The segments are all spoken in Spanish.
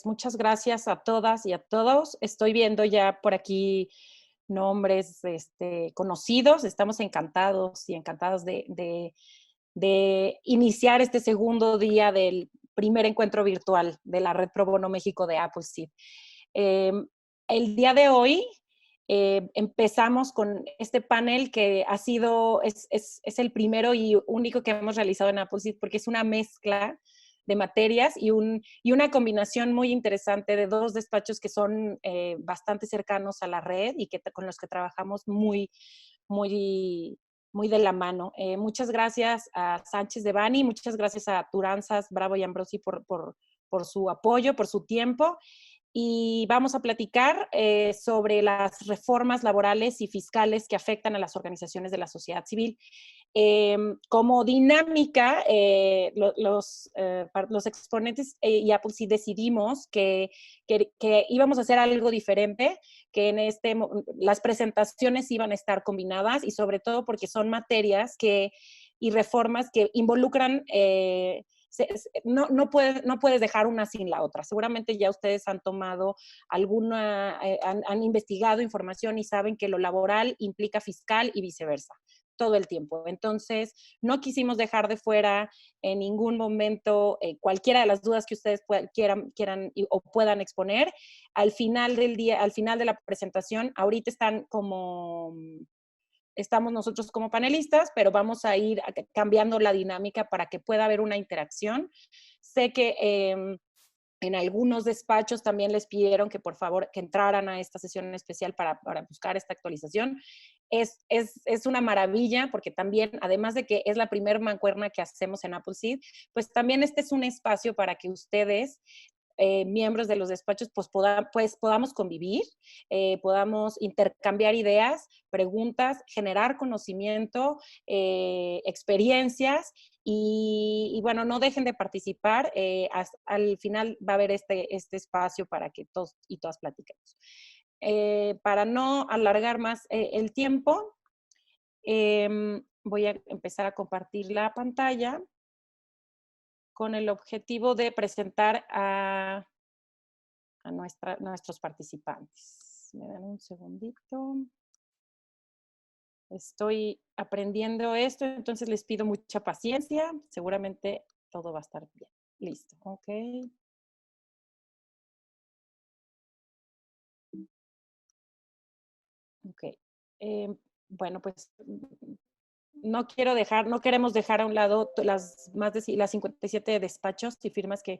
muchas gracias a todas y a todos. Estoy viendo ya por aquí nombres conocidos. Estamos encantados y encantados de iniciar este segundo día del primer encuentro virtual de la Red Pro Bono México de Appleseed. El día de hoy empezamos con este panel que es el primero y único que hemos realizado en Appleseed porque es una mezcla de materias y una combinación muy interesante de dos despachos que son bastante cercanos a la red y con los que trabajamos muy, muy de la mano. Muchas gracias a Sánchez de Bani, muchas gracias a Turanzas, Bravo y Ambrosi por su apoyo, por su tiempo. Y vamos a platicar sobre las reformas laborales y fiscales que afectan a las organizaciones de la sociedad civil. Como dinámica, los exponentes y Apple sí decidimos que íbamos a hacer algo diferente, que las presentaciones iban a estar combinadas y sobre todo porque son materias y reformas que involucran no puedes dejar una sin la otra. Seguramente ya ustedes han tomado han investigado información y saben que lo laboral implica fiscal y viceversa todo el tiempo. Entonces, no quisimos dejar de fuera en ningún momento cualquiera de las dudas que ustedes quieran o puedan exponer. Al final del día, al final de la presentación, ahorita estamos nosotros como panelistas, pero vamos a ir cambiando la dinámica para que pueda haber una interacción. Sé que en algunos despachos también les pidieron que por favor que entraran a esta sesión especial para buscar esta actualización. Es una maravilla porque también, además de que es la primer mancuerna que hacemos en Appleseed, pues también este es un espacio para que ustedes miembros de los despachos, pues podamos convivir, podamos intercambiar ideas, preguntas, generar conocimiento, experiencias y bueno, no dejen de participar. Al final va a haber este espacio para que todos y todas platiquemos. Para no alargar más el tiempo, voy a empezar a compartir la pantalla con el objetivo de presentar a nuestros participantes. Me dan un segundito. Estoy aprendiendo esto, entonces les pido mucha paciencia. Seguramente todo va a estar bien. Listo, ok. Ok. Bueno, pues no queremos dejar a un lado las 57 despachos y firmas que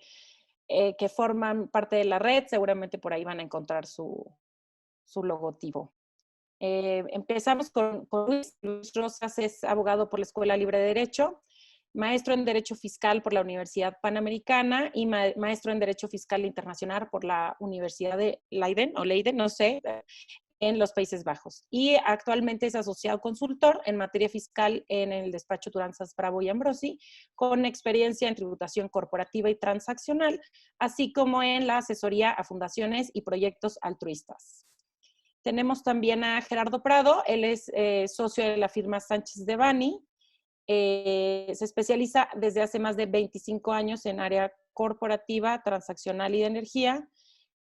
forman parte de la red. Seguramente por ahí van a encontrar su logotipo. Empezamos con Luis. Luis Rosas es abogado por la Escuela Libre de Derecho, maestro en Derecho Fiscal por la Universidad Panamericana y maestro en Derecho Fiscal Internacional por la Universidad de Leiden, no sé, en los Países Bajos. Y actualmente es asociado consultor en materia fiscal en el despacho Turanzas, Bravo y Ambrosi, con experiencia en tributación corporativa y transaccional, así como en la asesoría a fundaciones y proyectos altruistas. Tenemos también a Gerardo Prado, él es socio de la firma Sánchez de Bani, se especializa desde hace más de 25 años en área corporativa, transaccional y de energía.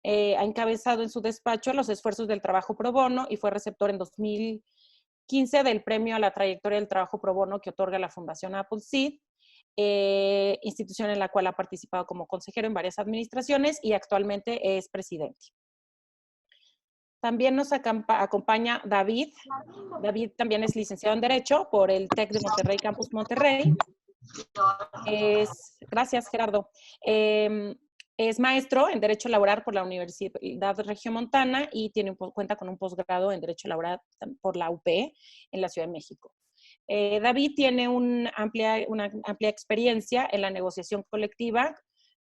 Ha encabezado en su despacho los esfuerzos del trabajo pro bono y fue receptor en 2015 del premio a la trayectoria del trabajo pro bono que otorga la Fundación Appleseed, institución en la cual ha participado como consejero en varias administraciones y actualmente es presidente. También nos acompaña David. David también es licenciado en Derecho por el TEC de Monterrey, Campus Monterrey. Gracias, Gerardo. Es maestro en Derecho Laboral por la Universidad Regiomontana y cuenta con un posgrado en Derecho Laboral por la UP en la Ciudad de México. David tiene una amplia experiencia en la negociación colectiva,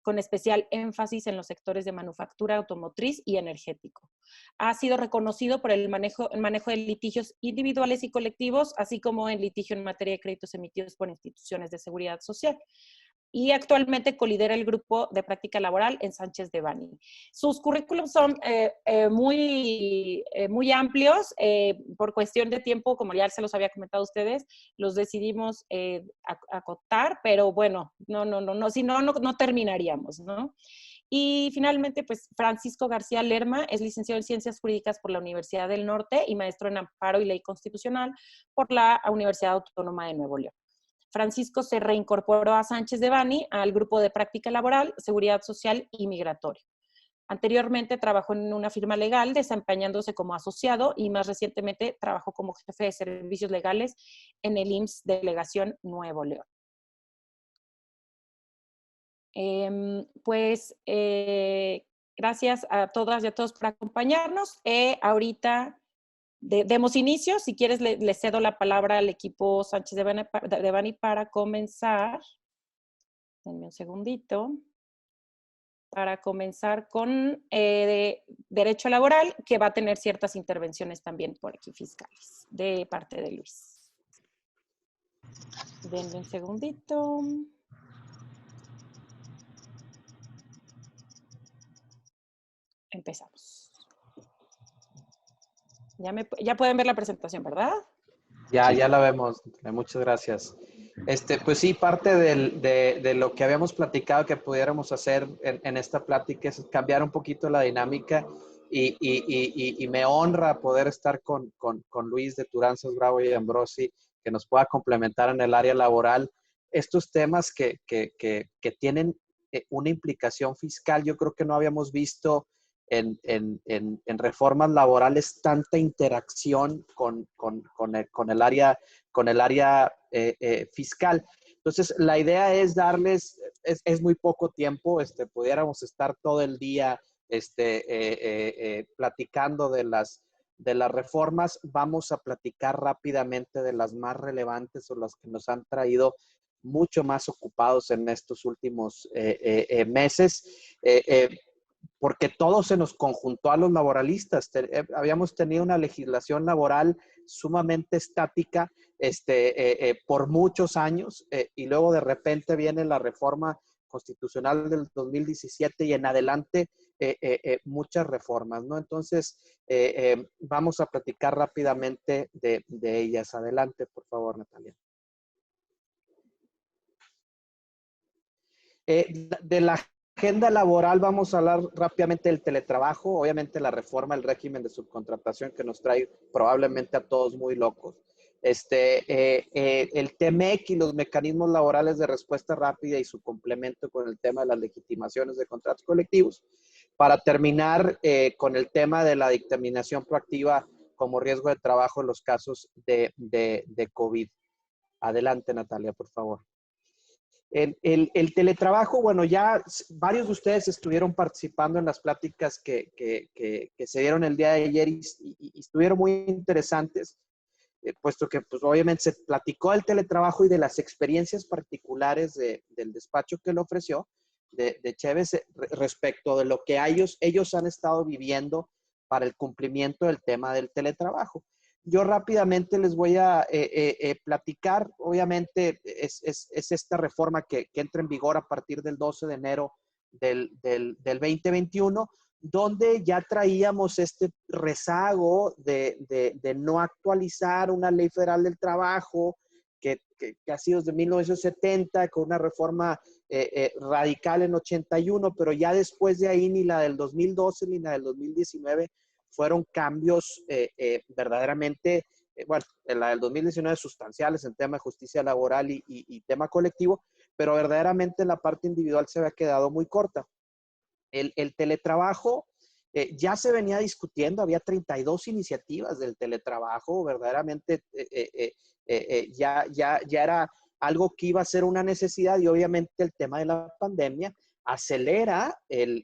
con especial énfasis en los sectores de manufactura, automotriz y energético. Ha sido reconocido por el manejo de litigios individuales y colectivos, así como en litigio en materia de créditos emitidos por instituciones de seguridad social. Y actualmente colidera el grupo de práctica laboral en Sánchez de Bani. Sus currículums son muy amplios. Por cuestión de tiempo, como ya se los había comentado a ustedes, los decidimos acotar, pero bueno, si no terminaríamos, ¿no? Y finalmente, pues Francisco García Lerma es licenciado en Ciencias Jurídicas por la Universidad del Norte y maestro en Amparo y Ley Constitucional por la Universidad Autónoma de Nuevo León. Francisco se reincorporó a Sánchez de Bani al grupo de práctica laboral, seguridad social y migratorio. Anteriormente trabajó en una firma legal, desempeñándose como asociado y más recientemente trabajó como jefe de servicios legales en el IMSS Delegación Nuevo León. Gracias a todas y a todos por acompañarnos. Ahorita demos inicio. Si quieres, le cedo la palabra al equipo Sánchez de Bani para comenzar. Denme un segundito. Para comenzar con derecho laboral, que va a tener ciertas intervenciones también por aquí fiscales, de parte de Luis. Denme un segundito. Empezamos. Ya pueden ver la presentación, ¿verdad? Ya la vemos. Muchas gracias. Pues sí, parte de lo que habíamos platicado que pudiéramos hacer en esta plática es cambiar un poquito la dinámica y me honra poder estar con Luis de Turanzas Bravo y Ambrosi, que nos pueda complementar en el área laboral. Estos temas que tienen una implicación fiscal, yo creo que no habíamos visto en reformas laborales tanta interacción con el área fiscal. Entonces, la idea es darles, es muy poco tiempo, pudiéramos estar todo el día platicando de las reformas. Vamos a platicar rápidamente de las más relevantes o las que nos han traído mucho más ocupados en estos últimos meses. Porque todo se nos conjuntó a los laboralistas. Habíamos tenido una legislación laboral sumamente estática por muchos años y luego de repente viene la reforma constitucional del 2017 y en adelante muchas reformas, ¿no? Entonces, vamos a platicar rápidamente de ellas. Adelante, por favor, Natalia. De la agenda laboral vamos a hablar rápidamente del teletrabajo, obviamente la reforma del régimen de subcontratación que nos trae probablemente a todos muy locos. El TEMEC y los mecanismos laborales de respuesta rápida y su complemento con el tema de las legitimaciones de contratos colectivos. Para terminar con el tema de la dictaminación proactiva como riesgo de trabajo en los casos de COVID. Adelante, Natalia, por favor. El teletrabajo, bueno, ya varios de ustedes estuvieron participando en las pláticas que se dieron el día de ayer y estuvieron muy interesantes, puesto que pues obviamente se platicó del teletrabajo y de las experiencias particulares del despacho que le ofreció, de Chévez, respecto de lo que ellos han estado viviendo para el cumplimiento del tema del teletrabajo. Yo rápidamente les voy a platicar. Obviamente es esta reforma que entra en vigor a partir del 12 de enero del 2021, donde ya traíamos este rezago de no actualizar una ley federal del trabajo que ha sido desde 1970, con una reforma radical en 81, pero ya después de ahí ni la del 2012 ni la del 2019 fueron cambios verdaderamente, bueno, en la del 2019 sustanciales en tema de justicia laboral y tema colectivo, pero verdaderamente la parte individual se había quedado muy corta. El teletrabajo ya se venía discutiendo, había 32 iniciativas del teletrabajo, verdaderamente ya era algo que iba a ser una necesidad y obviamente el tema de la pandemia acelera el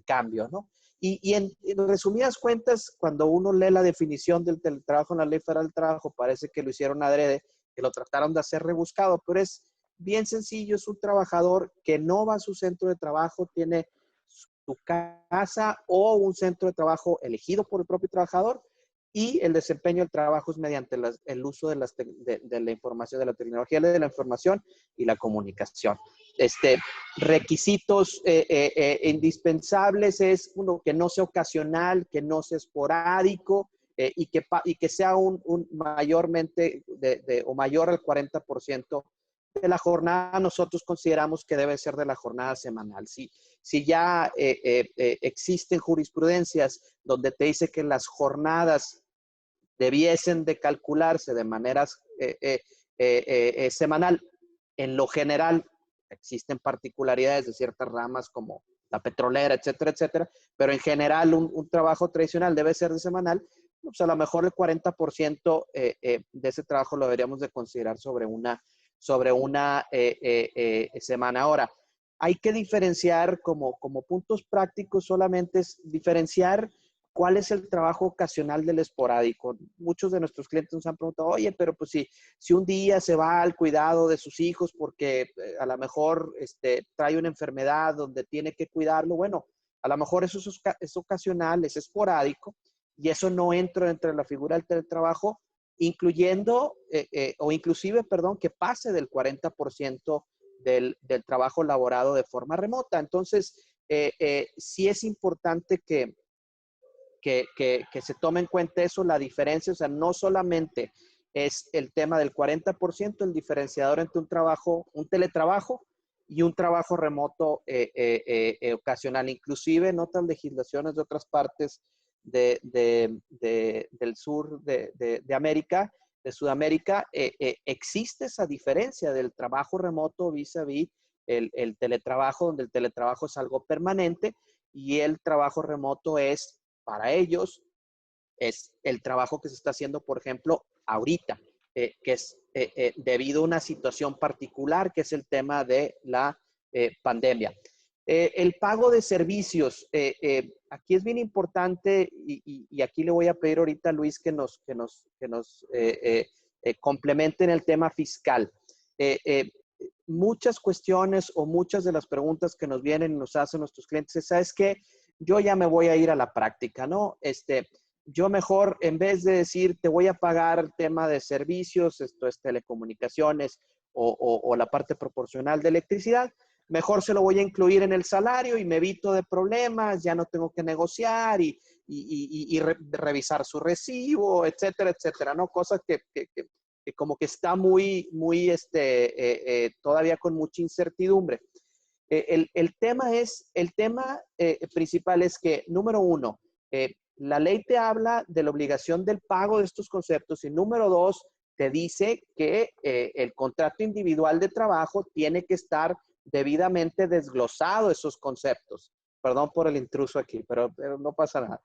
cambio, ¿no? Y en resumidas cuentas, cuando uno lee la definición del teletrabajo en la Ley Federal del Trabajo, parece que lo hicieron adrede, que lo trataron de hacer rebuscado, pero es bien sencillo. Es un trabajador que no va a su centro de trabajo, tiene su casa o un centro de trabajo elegido por el propio trabajador, y el desempeño del trabajo es mediante el uso de la información, de la tecnología de la información y la comunicación. Requisitos indispensables es uno, que no sea ocasional, que no sea esporádico y que sea un mayormente o mayor al 40% de la jornada, nosotros consideramos que debe ser de la jornada semanal. Si ya existen jurisprudencias donde te dice que las jornadas debiesen de calcularse de manera semanal, en lo general existen particularidades de ciertas ramas como la petrolera, etcétera, etcétera, pero en general un trabajo tradicional debe ser de semanal. Pues a lo mejor el 40% de ese trabajo lo deberíamos de considerar sobre una semana. Ahora, hay que diferenciar como puntos prácticos, solamente es diferenciar cuál es el trabajo ocasional del esporádico. Muchos de nuestros clientes nos han preguntado, oye, pero pues si un día se va al cuidado de sus hijos porque a lo mejor trae una enfermedad donde tiene que cuidarlo, bueno, a lo mejor eso es ocasional, es esporádico, y eso no entra dentro de la figura del teletrabajo, incluyendo o inclusive, perdón, que pase del 40% del trabajo laborado de forma remota. Entonces, sí es importante que se tome en cuenta eso, la diferencia, o sea, no solamente es el tema del 40%, el diferenciador entre un teletrabajo y un trabajo remoto ocasional. Inclusive en otras legislaciones de otras partes del sur de América, de Sudamérica, existe esa diferencia del trabajo remoto vis-a-vis el teletrabajo, donde el teletrabajo es algo permanente y el trabajo remoto es, para ellos, es el trabajo que se está haciendo, por ejemplo, ahorita, que es debido a una situación particular, que es el tema de la pandemia. El pago de servicios, aquí es bien importante y aquí le voy a pedir ahorita a Luis que nos complemente en el tema fiscal. Muchas cuestiones o muchas de las preguntas que nos vienen y nos hacen nuestros clientes, ¿sabes qué? Yo ya me voy a ir a la práctica, ¿no? Yo mejor, en vez de decir, te voy a pagar el tema de servicios, esto es telecomunicaciones o la parte proporcional de electricidad, mejor se lo voy a incluir en el salario y me evito de problemas, ya no tengo que negociar y revisar su recibo, etcétera, etcétera, ¿no? Cosas que como que está muy todavía con mucha incertidumbre. El tema principal es que, número uno, la ley te habla de la obligación del pago de estos conceptos y número dos, te dice que el contrato individual de trabajo tiene que estar debidamente desglosado esos conceptos. Perdón por el intruso aquí, pero no pasa nada.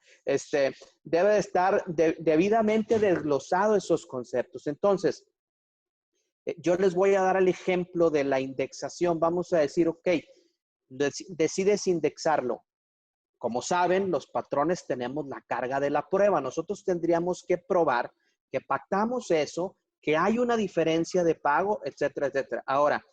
Debe de estar debidamente desglosado esos conceptos. Entonces, yo les voy a dar el ejemplo de la indexación. Vamos a decir, ok, decides indexarlo. Como saben, los patrones tenemos la carga de la prueba. Nosotros tendríamos que probar que pactamos eso, que hay una diferencia de pago, etcétera, etcétera. Ahora,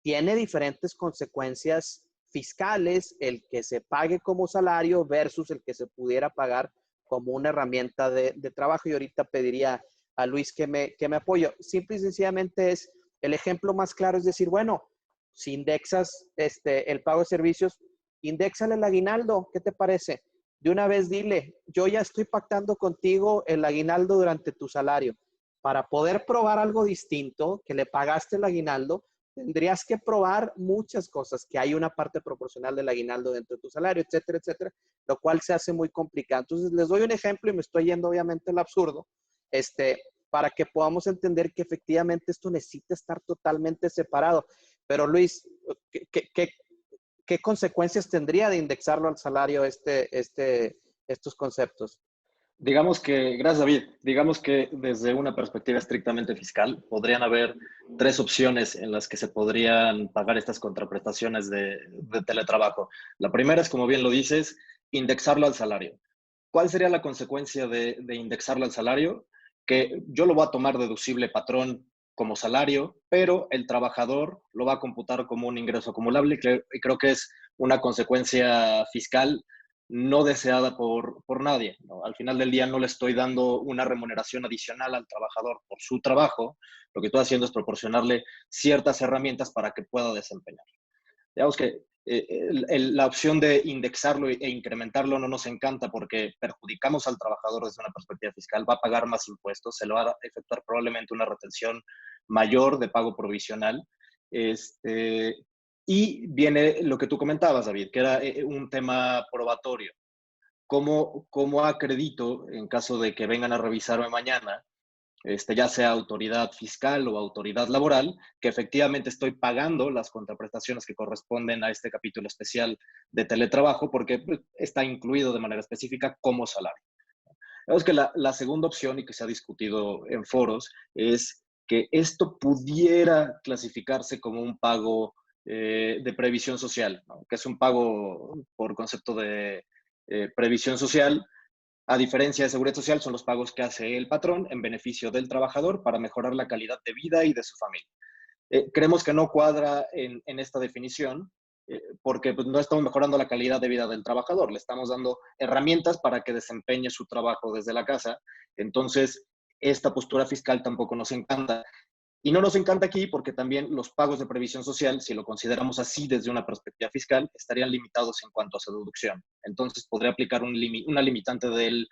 tiene diferentes consecuencias fiscales el que se pague como salario versus el que se pudiera pagar como una herramienta de trabajo. Y ahorita pediría a Luis que me apoye. Simple y sencillamente es, el ejemplo más claro es decir, bueno, si indexas el pago de servicios, indéxale el aguinaldo, ¿qué te parece? De una vez dile, yo ya estoy pactando contigo el aguinaldo durante tu salario. Para poder probar algo distinto, que le pagaste el aguinaldo, tendrías que probar muchas cosas, que hay una parte proporcional del aguinaldo dentro de tu salario, etcétera, etcétera, lo cual se hace muy complicado. Entonces, les doy un ejemplo y me estoy yendo obviamente al absurdo, para que podamos entender que efectivamente esto necesita estar totalmente separado. Pero Luis, ¿qué consecuencias tendría de indexarlo al salario estos conceptos? Digamos que, gracias David, digamos que desde una perspectiva estrictamente fiscal podrían haber tres opciones en las que se podrían pagar estas contraprestaciones de teletrabajo. La primera es, como bien lo dices, indexarlo al salario. ¿Cuál sería la consecuencia de indexarlo al salario? Que yo lo voy a tomar deducible patrón como salario, pero el trabajador lo va a computar como un ingreso acumulable y creo que es una consecuencia fiscal no deseada por nadie, ¿no? Al final del día no le estoy dando una remuneración adicional al trabajador por su trabajo, lo que estoy haciendo es proporcionarle ciertas herramientas para que pueda desempeñar. Digamos que la opción de indexarlo e incrementarlo no nos encanta porque perjudicamos al trabajador desde una perspectiva fiscal, va a pagar más impuestos, se le va a efectuar probablemente una retención mayor de pago provisional Y viene lo que tú comentabas, David, que era un tema probatorio. ¿Cómo acredito, en caso de que vengan a revisarme mañana, ya sea autoridad fiscal o autoridad laboral, que efectivamente estoy pagando las contraprestaciones que corresponden a este capítulo especial de teletrabajo, porque pues, está incluido de manera específica como salario? Vemos que la segunda opción, y que se ha discutido en foros, es que esto pudiera clasificarse como un pago de previsión social, ¿no? Que es un pago por concepto de previsión social. A diferencia de seguridad social, son los pagos que hace el patrón en beneficio del trabajador para mejorar la calidad de vida y de su familia. Creemos que no cuadra en esta definición porque pues, no estamos mejorando la calidad de vida del trabajador, le estamos dando herramientas para que desempeñe su trabajo desde la casa. Entonces, esta postura fiscal tampoco nos encanta. Y no nos encanta aquí porque también los pagos de previsión social, si lo consideramos así desde una perspectiva fiscal, estarían limitados en cuanto a su deducción. Entonces podría aplicar una limitante del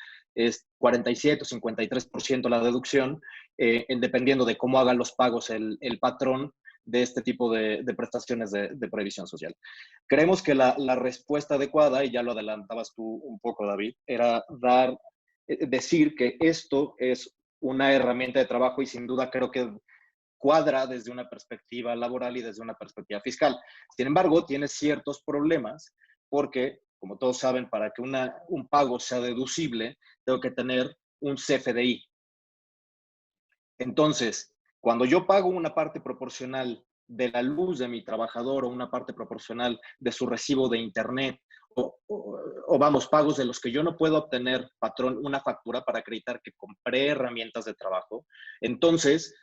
47 o 53% la deducción, dependiendo de cómo haga los pagos el patrón de este tipo de prestaciones de previsión social. Creemos que la respuesta adecuada, y ya lo adelantabas tú un poco, David, era decir que esto es una herramienta de trabajo y sin duda creo que cuadra desde una perspectiva laboral y desde una perspectiva fiscal. Sin embargo, tiene ciertos problemas porque, como todos saben, para que un pago sea deducible, tengo que tener un CFDI. Entonces, cuando yo pago una parte proporcional de la luz de mi trabajador o una parte proporcional de su recibo de internet o vamos, pagos de los que yo no puedo obtener, patrón, una factura para acreditar que compré herramientas de trabajo, entonces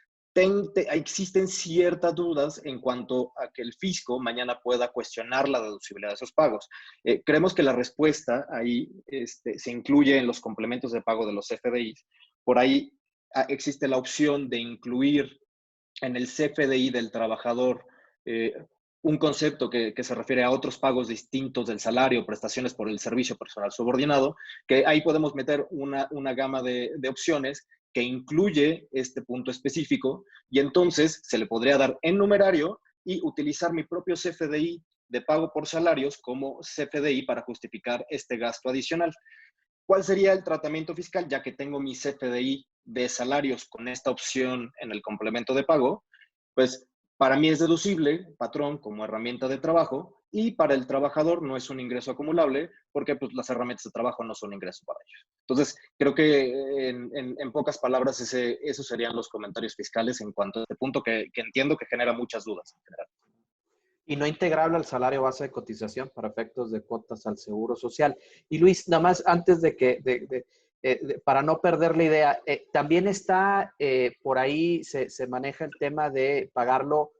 existen ciertas dudas en cuanto a que el fisco mañana pueda cuestionar la deducibilidad de esos pagos. Creemos que la respuesta ahí se incluye en los complementos de pago de los CFDIs. Por ahí existe la opción de incluir en el CFDI del trabajador un concepto que se refiere a otros pagos distintos del salario, prestaciones por el servicio personal subordinado, que ahí podemos meter una gama de opciones que incluye este punto específico y entonces se le podría dar en numerario y utilizar mi propio CFDI de pago por salarios como CFDI para justificar este gasto adicional. ¿Cuál sería el tratamiento fiscal? Ya que tengo mi CFDI de salarios con esta opción en el complemento de pago, pues para mí es deducible, patrón, como herramienta de trabajo, y para el trabajador no es un ingreso acumulable porque pues, las herramientas de trabajo no son ingreso para ellos. Entonces, creo que en pocas palabras esos serían los comentarios fiscales en cuanto a este punto que entiendo que genera muchas dudas en general. Y no integrable al salario base de cotización para efectos de cuotas al Seguro Social. Y Luis, nada más antes para no perder la idea, también está por ahí, se maneja el tema de pagarlo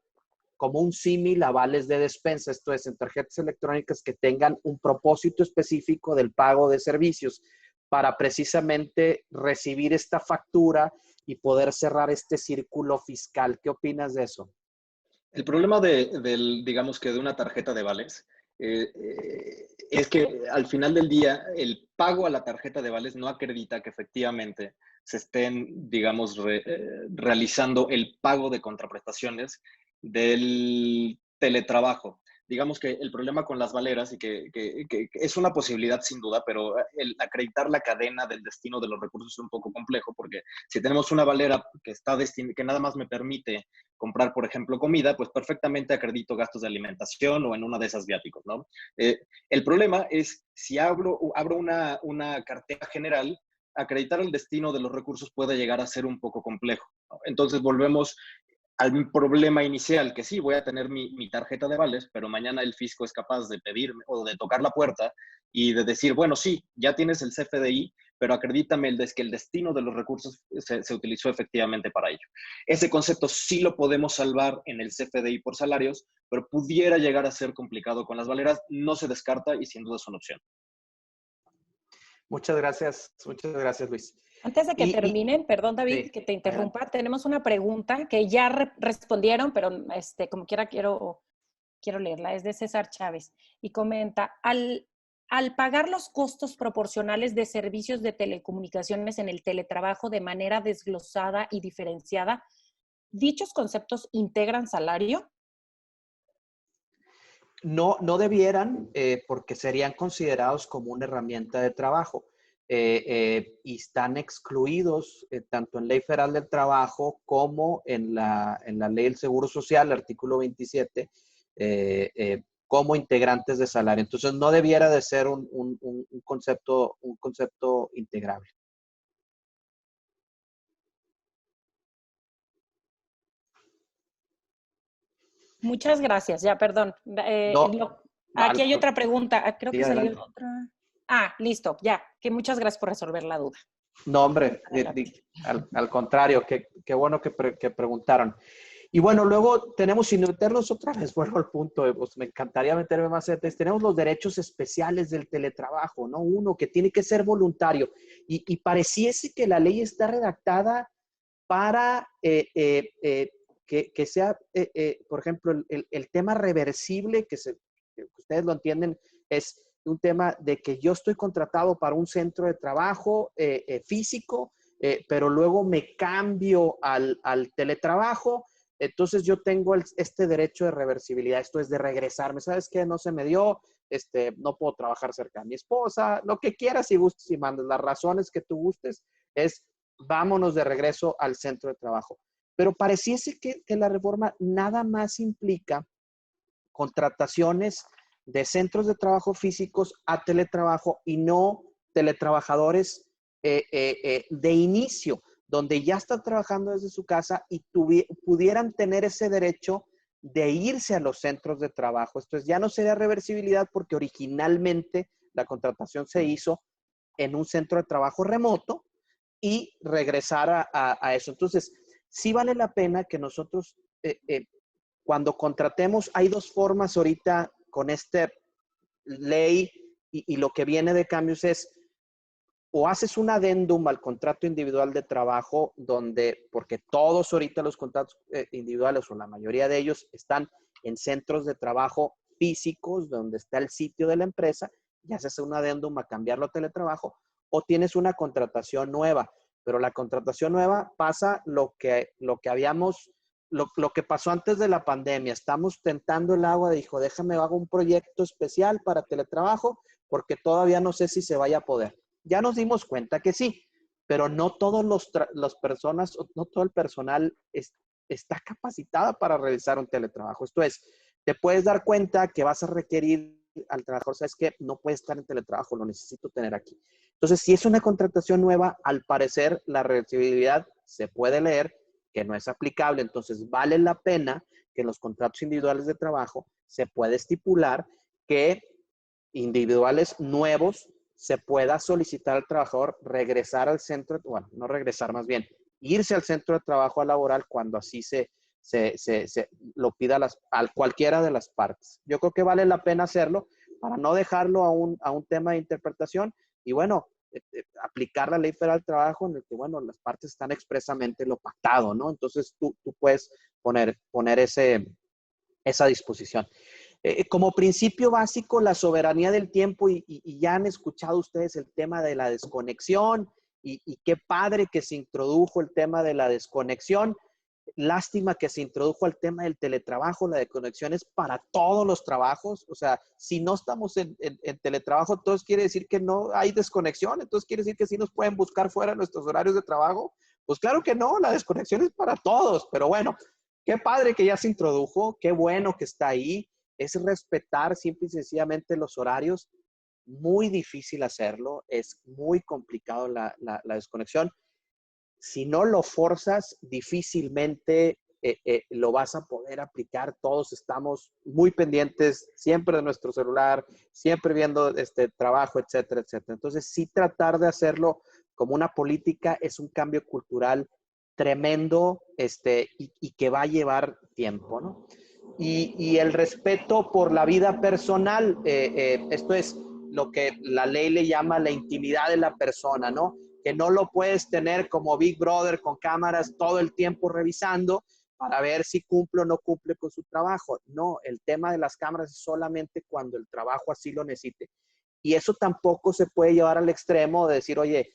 como un símil a vales de despensa, esto es, en tarjetas electrónicas que tengan un propósito específico del pago de servicios para precisamente recibir esta factura y poder cerrar este círculo fiscal. ¿Qué opinas de eso? El problema digamos que de una tarjeta de vales es que al final del día el pago a la tarjeta de vales no acredita que efectivamente se estén, digamos, realizando el pago de contraprestaciones del teletrabajo. Digamos que el problema con las valeras, y que es una posibilidad sin duda, pero el acreditar la cadena del destino de los recursos es un poco complejo, porque si tenemos una valera que nada más me permite comprar, por ejemplo, comida, pues perfectamente acredito gastos de alimentación o en una de esas viáticos, ¿no? El problema es si abro una cartera general, acreditar el destino de los recursos puede llegar a ser un poco complejo, ¿no? Entonces volvemos al problema inicial, que sí, voy a tener mi tarjeta de vales, pero mañana el fisco es capaz de pedirme o de tocar la puerta y de decir, bueno, sí, ya tienes el CFDI, pero acredítame que el destino de los recursos se utilizó efectivamente para ello. Ese concepto sí lo podemos salvar en el CFDI por salarios, pero pudiera llegar a ser complicado con las valeras. No se descarta y sin duda es una opción. Muchas gracias, Luis. Antes de que terminen, perdón David, sí, que te interrumpa, tenemos una pregunta que ya respondieron, pero como quiera quiero leerla, es de César Chávez y comenta, al pagar los costos proporcionales de servicios de telecomunicaciones en el teletrabajo de manera desglosada y diferenciada, ¿dichos conceptos integran salario? No, no debieran, porque serían considerados como una herramienta de trabajo, y están excluidos tanto en Ley Federal del Trabajo como en la Ley del Seguro Social, artículo 27, como integrantes de salario. Entonces, no debiera de ser un concepto integrable. Muchas gracias, ya, perdón. No, Aquí hay otra pregunta. Creo sí, que salió adelante. otra. Ah, listo, ya. Que muchas gracias por resolver la duda. No, hombre, Adelante. al contrario, qué bueno que preguntaron. Y bueno, luego tenemos, sin meternos otra vez, vuelvo al punto, pues me encantaría meterme más en detalles, tenemos los derechos especiales del teletrabajo, ¿no? Uno, que tiene que ser voluntario. Y pareciese que la ley está redactada para que sea, por ejemplo, el tema reversible, que ustedes lo entienden, es un tema de que yo estoy contratado para un centro de trabajo físico, pero luego me cambio al teletrabajo. Entonces yo tengo este derecho de reversibilidad, esto es de regresarme. ¿Sabes qué? No se me dio, no puedo trabajar cerca de mi esposa, lo que quieras y gustes y mandes. Las razones que tú gustes es vámonos de regreso al centro de trabajo. Pero pareciese que la reforma nada más implica contrataciones de centros de trabajo físicos a teletrabajo y no teletrabajadores de inicio, donde ya están trabajando desde su casa y pudieran tener ese derecho de irse a los centros de trabajo. Esto es, ya no sería reversibilidad porque originalmente la contratación se hizo en un centro de trabajo remoto y regresar a eso. Entonces, sí vale la pena que nosotros, cuando contratemos, hay dos formas ahorita con esta ley y lo que viene de cambios es, o haces un adendum al contrato individual de trabajo, donde, porque todos ahorita los contratos individuales o la mayoría de ellos están en centros de trabajo físicos, donde está el sitio de la empresa, y haces un adendum a cambiarlo a teletrabajo, o tienes una contratación nueva. Pero la contratación nueva pasa lo que pasó antes de la pandemia. Estamos tentando el agua, dijo, déjame hago un proyecto especial para teletrabajo, porque todavía no sé si se vaya a poder. Ya nos dimos cuenta que sí, pero no todos las personas, no todo el personal está capacitada para realizar un teletrabajo. Esto es, te puedes dar cuenta que vas a requerir al trabajador, sabes que no puede estar en teletrabajo, lo necesito tener aquí. Entonces, si es una contratación nueva, al parecer la reversibilidad se puede leer que no es aplicable. Entonces, vale la pena que en los contratos individuales de trabajo se puede estipular que individuales nuevos se pueda solicitar al trabajador regresar al centro, bueno, no regresar más bien, irse al centro de trabajo laboral cuando así se lo pida a cualquiera de las partes. Yo creo que vale la pena hacerlo para no dejarlo a un tema de interpretación y bueno, aplicar la ley federal del trabajo en el que, bueno, las partes están expresamente lo pactado, ¿no? Entonces tú puedes poner esa disposición. Como principio básico, la soberanía del tiempo, y ya han escuchado ustedes el tema de la desconexión, y qué padre que se introdujo el tema de la desconexión. Lástima que se introdujo el tema del teletrabajo. La desconexión es para todos los trabajos. O sea, si no estamos en teletrabajo, entonces quiere decir que no hay desconexión. Entonces quiere decir que sí nos pueden buscar fuera de nuestros horarios de trabajo. Pues claro que no, la desconexión es para todos. Pero bueno, qué padre que ya se introdujo, qué bueno que está ahí. Es respetar simple y sencillamente los horarios. Muy difícil hacerlo, es muy complicado la desconexión. Si no lo forzas, difícilmente lo vas a poder aplicar. Todos estamos muy pendientes siempre de nuestro celular, siempre viendo trabajo, etcétera, etcétera. Entonces, sí tratar de hacerlo como una política es un cambio cultural tremendo y que va a llevar tiempo, ¿no? Y el respeto por la vida personal, esto es lo que la ley le llama la intimidad de la persona, ¿no? Que no lo puedes tener como Big Brother con cámaras todo el tiempo revisando para ver si cumple o no cumple con su trabajo. No, el tema de las cámaras es solamente cuando el trabajo así lo necesite. Y eso tampoco se puede llevar al extremo de decir, oye,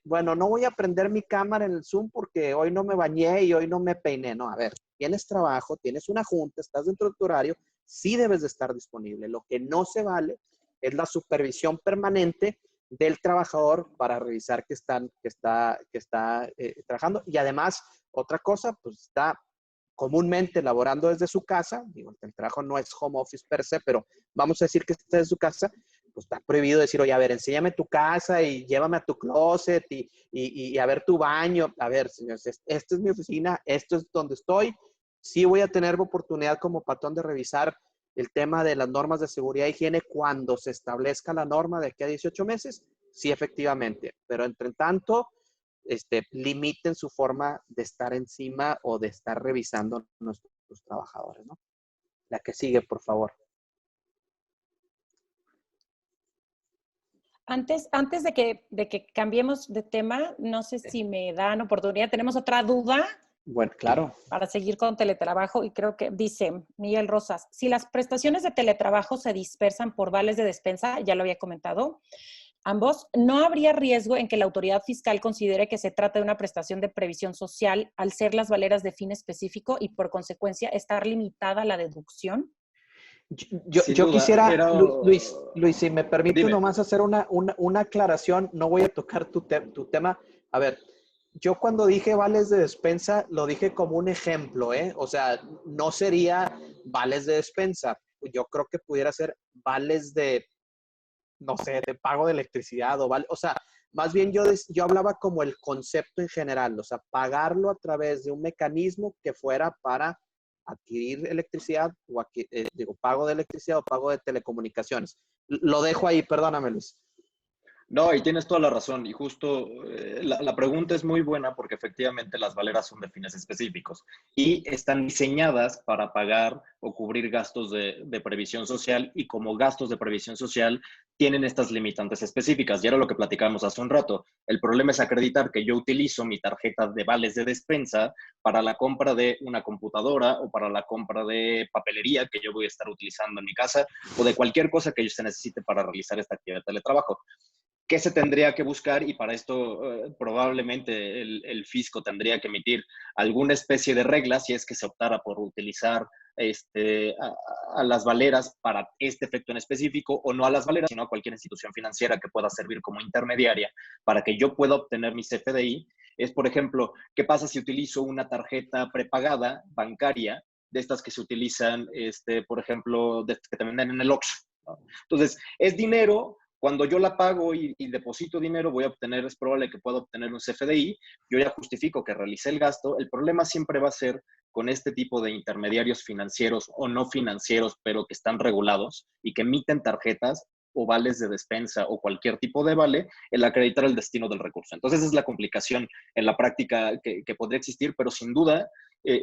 bueno, no voy a prender mi cámara en el Zoom porque hoy no me bañé y hoy no me peiné. No, a ver, tienes trabajo, tienes una junta, estás dentro de tu horario, sí debes de estar disponible. Lo que no se vale es la supervisión permanente del trabajador para revisar que está trabajando. Y además, otra cosa, pues está comúnmente laborando desde su casa. Digo, el trabajo no es home office per se, pero vamos a decir que está en su casa, pues está prohibido decir, oye, a ver, enséñame tu casa y llévame a tu closet y a ver tu baño. A ver, señores, esta es mi oficina, esto es donde estoy. Sí voy a tener oportunidad como patrón de revisar el tema de las normas de seguridad e higiene cuando se establezca la norma de aquí a 18 meses. Sí, efectivamente. Pero entre tanto, limiten su forma de estar encima o de estar revisando a nuestros trabajadores, ¿no? La que sigue, por favor. Antes de que cambiemos de tema, no sé si me dan oportunidad. Tenemos otra duda. Bueno, claro. Para seguir con teletrabajo, y creo que dice Miguel Rosas, si las prestaciones de teletrabajo se dispersan por vales de despensa, ya lo había comentado, ambos, ¿no habría riesgo en que la autoridad fiscal considere que se trata de una prestación de previsión social al ser las valeras de fin específico y por consecuencia estar limitada la deducción? Yo quisiera, pero... Luis, si me permite Dime. nomás hacer una aclaración, no voy a tocar tu tema. A ver, yo cuando dije vales de despensa, lo dije como un ejemplo, ¿eh? O sea, no sería vales de despensa. Yo creo que pudiera ser vales de, no sé, de pago de electricidad o sea, más bien yo hablaba como el concepto en general, o sea, pagarlo a través de un mecanismo que fuera para adquirir electricidad o pago de electricidad o pago de telecomunicaciones. Lo dejo ahí, perdóname, Luis. No, y tienes toda la razón. Y justo la pregunta es muy buena porque efectivamente las valeras son de fines específicos y están diseñadas para pagar o cubrir gastos de previsión social y como gastos de previsión social tienen estas limitantes específicas. Y era lo que platicábamos hace un rato. El problema es acreditar que yo utilizo mi tarjeta de vales de despensa para la compra de una computadora o para la compra de papelería que yo voy a estar utilizando en mi casa o de cualquier cosa que yo se necesite para realizar esta actividad de teletrabajo. ¿Qué se tendría que buscar? Y para esto probablemente el fisco tendría que emitir alguna especie de regla si es que se optara por utilizar a las valeras para este efecto en específico, o no a las valeras, sino a cualquier institución financiera que pueda servir como intermediaria para que yo pueda obtener mi CFDI. Es, por ejemplo, ¿qué pasa si utilizo una tarjeta prepagada bancaria de estas que se utilizan, por ejemplo, que te venden en el Oxxo, ¿no? Entonces, es dinero. Cuando yo la pago y deposito dinero, es probable que pueda obtener un CFDI. Yo ya justifico que realicé el gasto. El problema siempre va a ser con este tipo de intermediarios financieros o no financieros, pero que están regulados y que emiten tarjetas o vales de despensa o cualquier tipo de vale, el acreditar el destino del recurso. Entonces, esa es la complicación en la práctica que podría existir, pero sin duda,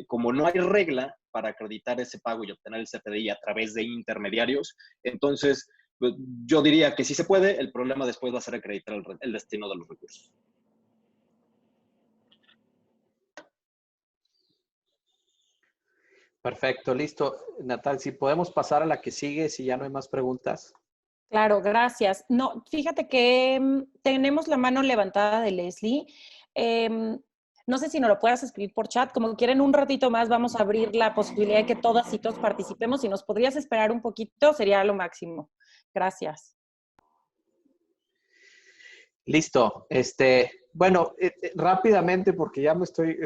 como no hay regla para acreditar ese pago y obtener el CFDI a través de intermediarios, entonces yo diría que sí se puede, el problema después va a ser acreditar el destino de los recursos. Perfecto, listo. Natal, si podemos pasar a la que sigue, si ya no hay más preguntas. Claro, gracias. No, fíjate que tenemos la mano levantada de Leslie. No sé si nos lo puedas escribir por chat. Como quieren un ratito más, vamos a abrir la posibilidad de que todas y todos participemos. Si nos podrías esperar un poquito, sería lo máximo. Gracias. Listo. Bueno, rápidamente, porque ya me estoy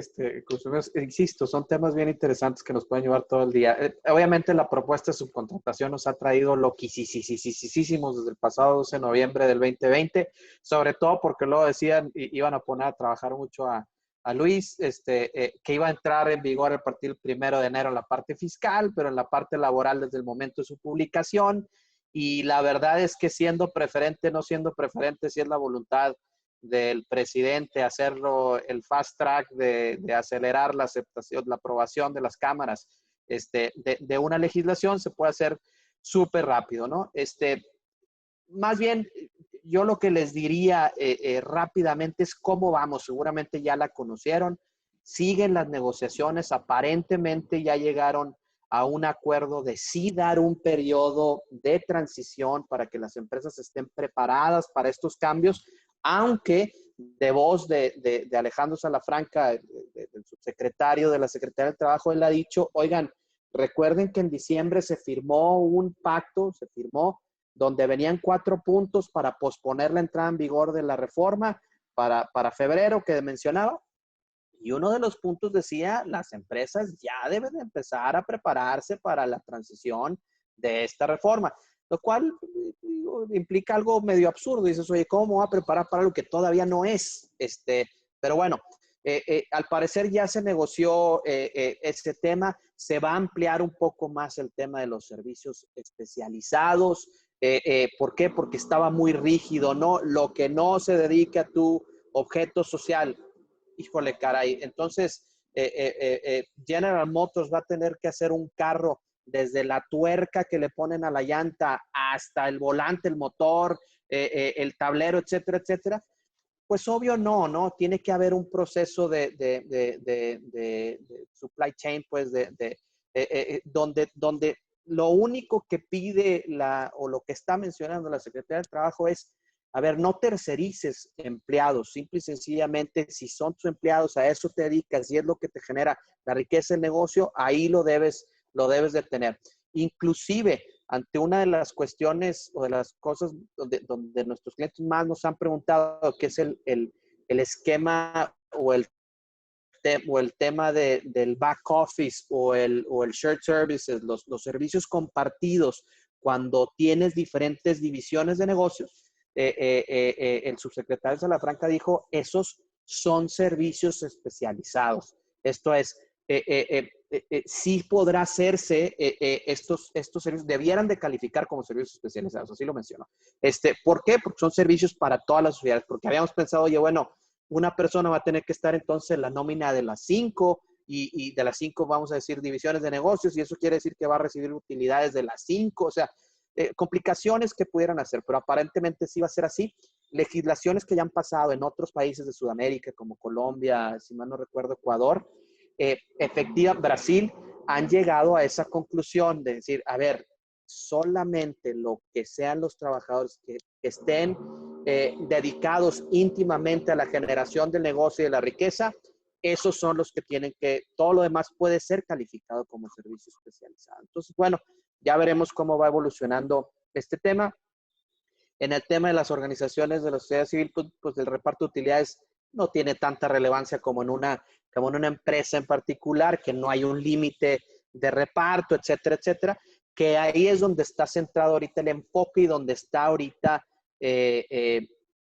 consumiendo, insisto, son temas bien interesantes que nos pueden llevar todo el día. Obviamente la propuesta de subcontratación nos ha traído loquisísimos desde el pasado 12 de noviembre del 2020, sobre todo porque luego decían, iban a poner a trabajar mucho a Luis, que iba a entrar en vigor a partir del 1 de enero en la parte fiscal, pero en la parte laboral desde el momento de su publicación. Y la verdad es que siendo preferente, no siendo preferente, si es la voluntad del presidente hacerlo el fast track de acelerar la aceptación, la aprobación de las cámaras de una legislación, se puede hacer súper rápido, ¿no? Más bien, yo lo que les diría rápidamente es cómo vamos. Seguramente ya la conocieron. Siguen las negociaciones. Aparentemente ya llegaron a un acuerdo de sí dar un periodo de transición para que las empresas estén preparadas para estos cambios, aunque de voz de Alejandro Salafranca, del subsecretario de la Secretaría del Trabajo, él ha dicho, oigan, Recuerden que en diciembre se firmó un pacto, donde venían 4 puntos para posponer la entrada en vigor de la reforma para febrero que mencionaba. Y uno de los puntos decía, las empresas ya deben de empezar a prepararse para la transición de esta reforma, lo cual implica algo medio absurdo. Dices, oye, ¿cómo me voy a preparar para algo que todavía no es? Pero bueno, al parecer ya se negoció este tema. Se va a ampliar un poco más el tema de los servicios especializados. ¿Por qué? Porque estaba muy rígido, ¿no? Lo que no se dedica a tu objeto social. Híjole, caray. Entonces, General Motors va a tener que hacer un carro desde la tuerca que le ponen a la llanta hasta el volante, el motor, el tablero, etcétera, etcétera. Pues obvio no. Tiene que haber un proceso de supply chain, pues, donde lo único que pide o lo que está mencionando la Secretaría del Trabajo es, a ver, no tercerices empleados, simple y sencillamente, si son tus empleados, a eso te dedicas y es lo que te genera la riqueza del negocio, ahí lo debes de tener. Inclusive, ante una de las cuestiones o de las cosas donde nuestros clientes más nos han preguntado, que es el esquema o el tema del back office o el shared services, los servicios compartidos, cuando tienes diferentes divisiones de negocios. El subsecretario Salafranca dijo, esos son servicios especializados. Esto es, sí podrá hacerse, estos servicios debieran de calificar como servicios especializados, así lo mencionó. ¿Por qué? Porque son servicios para todas las sociedades, porque habíamos pensado, oye, bueno, una persona va a tener que estar entonces en la nómina de las 5 y de las 5 vamos a decir divisiones de negocios y eso quiere decir que va a recibir utilidades de las 5, o sea, complicaciones que pudieran hacer, pero aparentemente sí va a ser así. Legislaciones que ya han pasado en otros países de Sudamérica, como Colombia, si mal no recuerdo, Ecuador, Brasil, han llegado a esa conclusión de decir, a ver, solamente lo que sean los trabajadores que estén dedicados íntimamente a la generación del negocio y de la riqueza, esos son los que tienen que, todo lo demás puede ser calificado como servicio especializado. Entonces, bueno, ya veremos cómo va evolucionando este tema. En el tema de las organizaciones de la sociedad civil, pues el reparto de utilidades no tiene tanta relevancia como en una empresa en particular, que no hay un límite de reparto, etcétera, etcétera, que ahí es donde está centrado ahorita el enfoque y donde está ahorita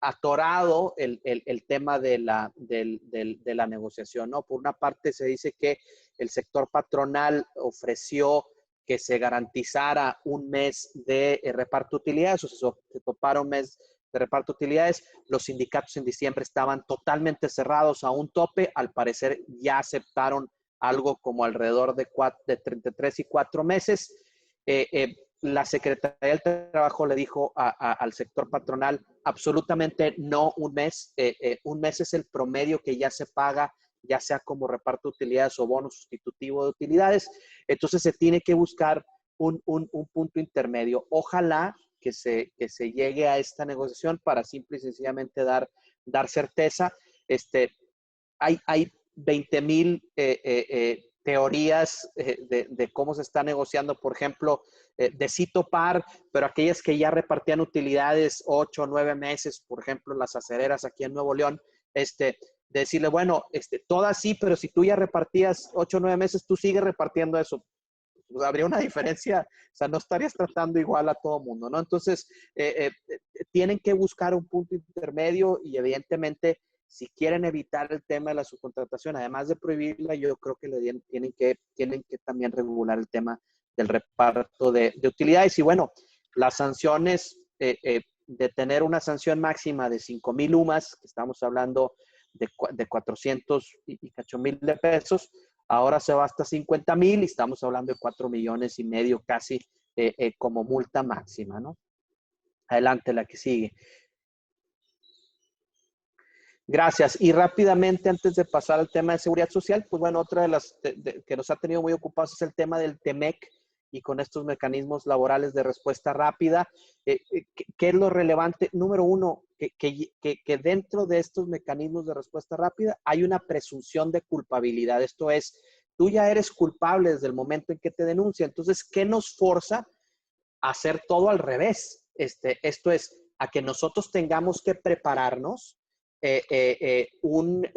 atorado el tema de la negociación, ¿no? Por una parte se dice que el sector patronal ofreció que se garantizara un mes de reparto de utilidades, o se topara un mes de reparto de utilidades. Los sindicatos en diciembre estaban totalmente cerrados a un tope. Al parecer ya aceptaron algo como alrededor de 33 y 4 meses. La Secretaría del Trabajo le dijo al sector patronal absolutamente no un mes. Un mes es el promedio que ya se paga, ya sea como reparto de utilidades o bono sustitutivo de utilidades. Entonces se tiene que buscar un punto intermedio. Ojalá que se llegue a esta negociación para simple y sencillamente dar certeza. Hay 20,000 teorías de cómo se está negociando, por ejemplo, de Cito Par, pero aquellas que ya repartían utilidades 8 o 9 meses, por ejemplo, las acereras aquí en Nuevo León, decirle, bueno, todas sí, pero si tú ya repartías 8 o 9 meses, tú sigues repartiendo eso. Pues habría una diferencia, o sea, no estarías tratando igual a todo mundo, ¿no? Entonces, tienen que buscar un punto intermedio y evidentemente, si quieren evitar el tema de la subcontratación, además de prohibirla, yo creo que tienen que también regular el tema del reparto de utilidades. Y bueno, las sanciones, de tener una sanción máxima de 5,000 UMAS, que estamos hablando de 400 y cacho mil de pesos, ahora se va hasta 50,000 y estamos hablando de 4,5 millones casi como multa máxima, ¿no? Adelante, la que sigue. Gracias. Y rápidamente, antes de pasar al tema de seguridad social, pues bueno, otra de las que nos ha tenido muy ocupados es el tema del TEMEC y con estos mecanismos laborales de respuesta rápida. ¿Qué es lo relevante? Número uno, que dentro de estos mecanismos de respuesta rápida hay una presunción de culpabilidad. Esto es, tú ya eres culpable desde el momento en que te denuncia. Entonces, ¿qué nos forza a hacer todo al revés? Esto es, a que nosotros tengamos que prepararnos un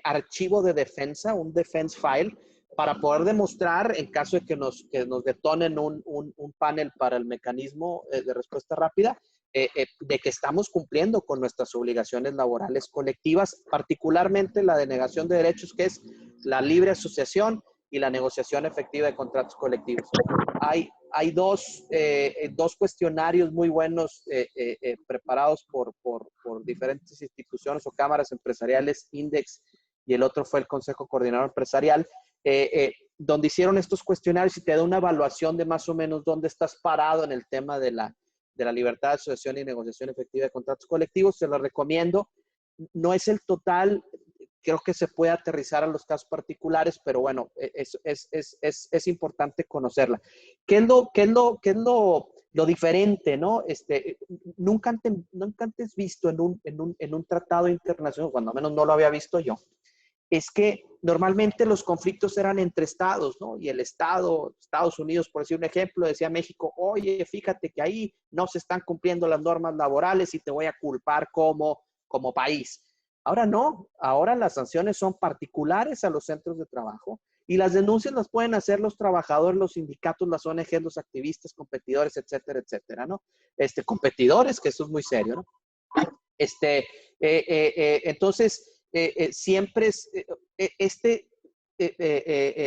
archivo de defensa, un defense file, para poder demostrar, en caso de que nos detonen un panel para el mecanismo de respuesta rápida, de que estamos cumpliendo con nuestras obligaciones laborales colectivas, particularmente la denegación de derechos, que es la libre asociación y la negociación efectiva de contratos colectivos. Hay dos cuestionarios muy buenos preparados por diferentes instituciones o cámaras empresariales, Index, y el otro fue el Consejo Coordinador Empresarial, donde hicieron estos cuestionarios y te da una evaluación de más o menos dónde estás parado en el tema de la libertad de asociación y negociación efectiva de contratos colectivos. Se lo recomiendo. No es el total, creo que se puede aterrizar a los casos particulares, pero bueno, es importante conocerla. ¿Qué es lo diferente, no? Nunca antes visto en un tratado internacional, cuando menos no lo había visto yo, es que normalmente los conflictos eran entre estados, ¿no? Y el estado, Estados Unidos, por decir un ejemplo, decía México, oye, fíjate que ahí no se están cumpliendo las normas laborales y te voy a culpar como país. Ahora no, ahora las sanciones son particulares a los centros de trabajo y las denuncias las pueden hacer los trabajadores, los sindicatos, las ONG, los activistas, competidores, etcétera, etcétera, ¿no? Competidores, que eso es muy serio, ¿no? Entonces, siempre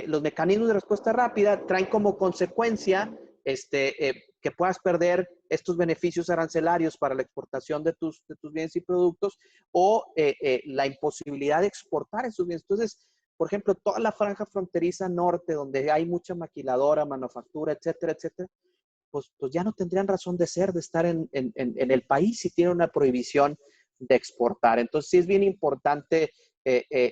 los mecanismos de respuesta rápida traen como consecuencia que puedas perder estos beneficios arancelarios para la exportación de tus bienes y productos o la imposibilidad de exportar esos bienes. Entonces, por ejemplo, toda la franja fronteriza norte, donde hay mucha maquiladora, manufactura, etcétera, etcétera, pues ya no tendrían razón de ser, de estar en el país si tiene una prohibición de exportar. Entonces, sí es bien importante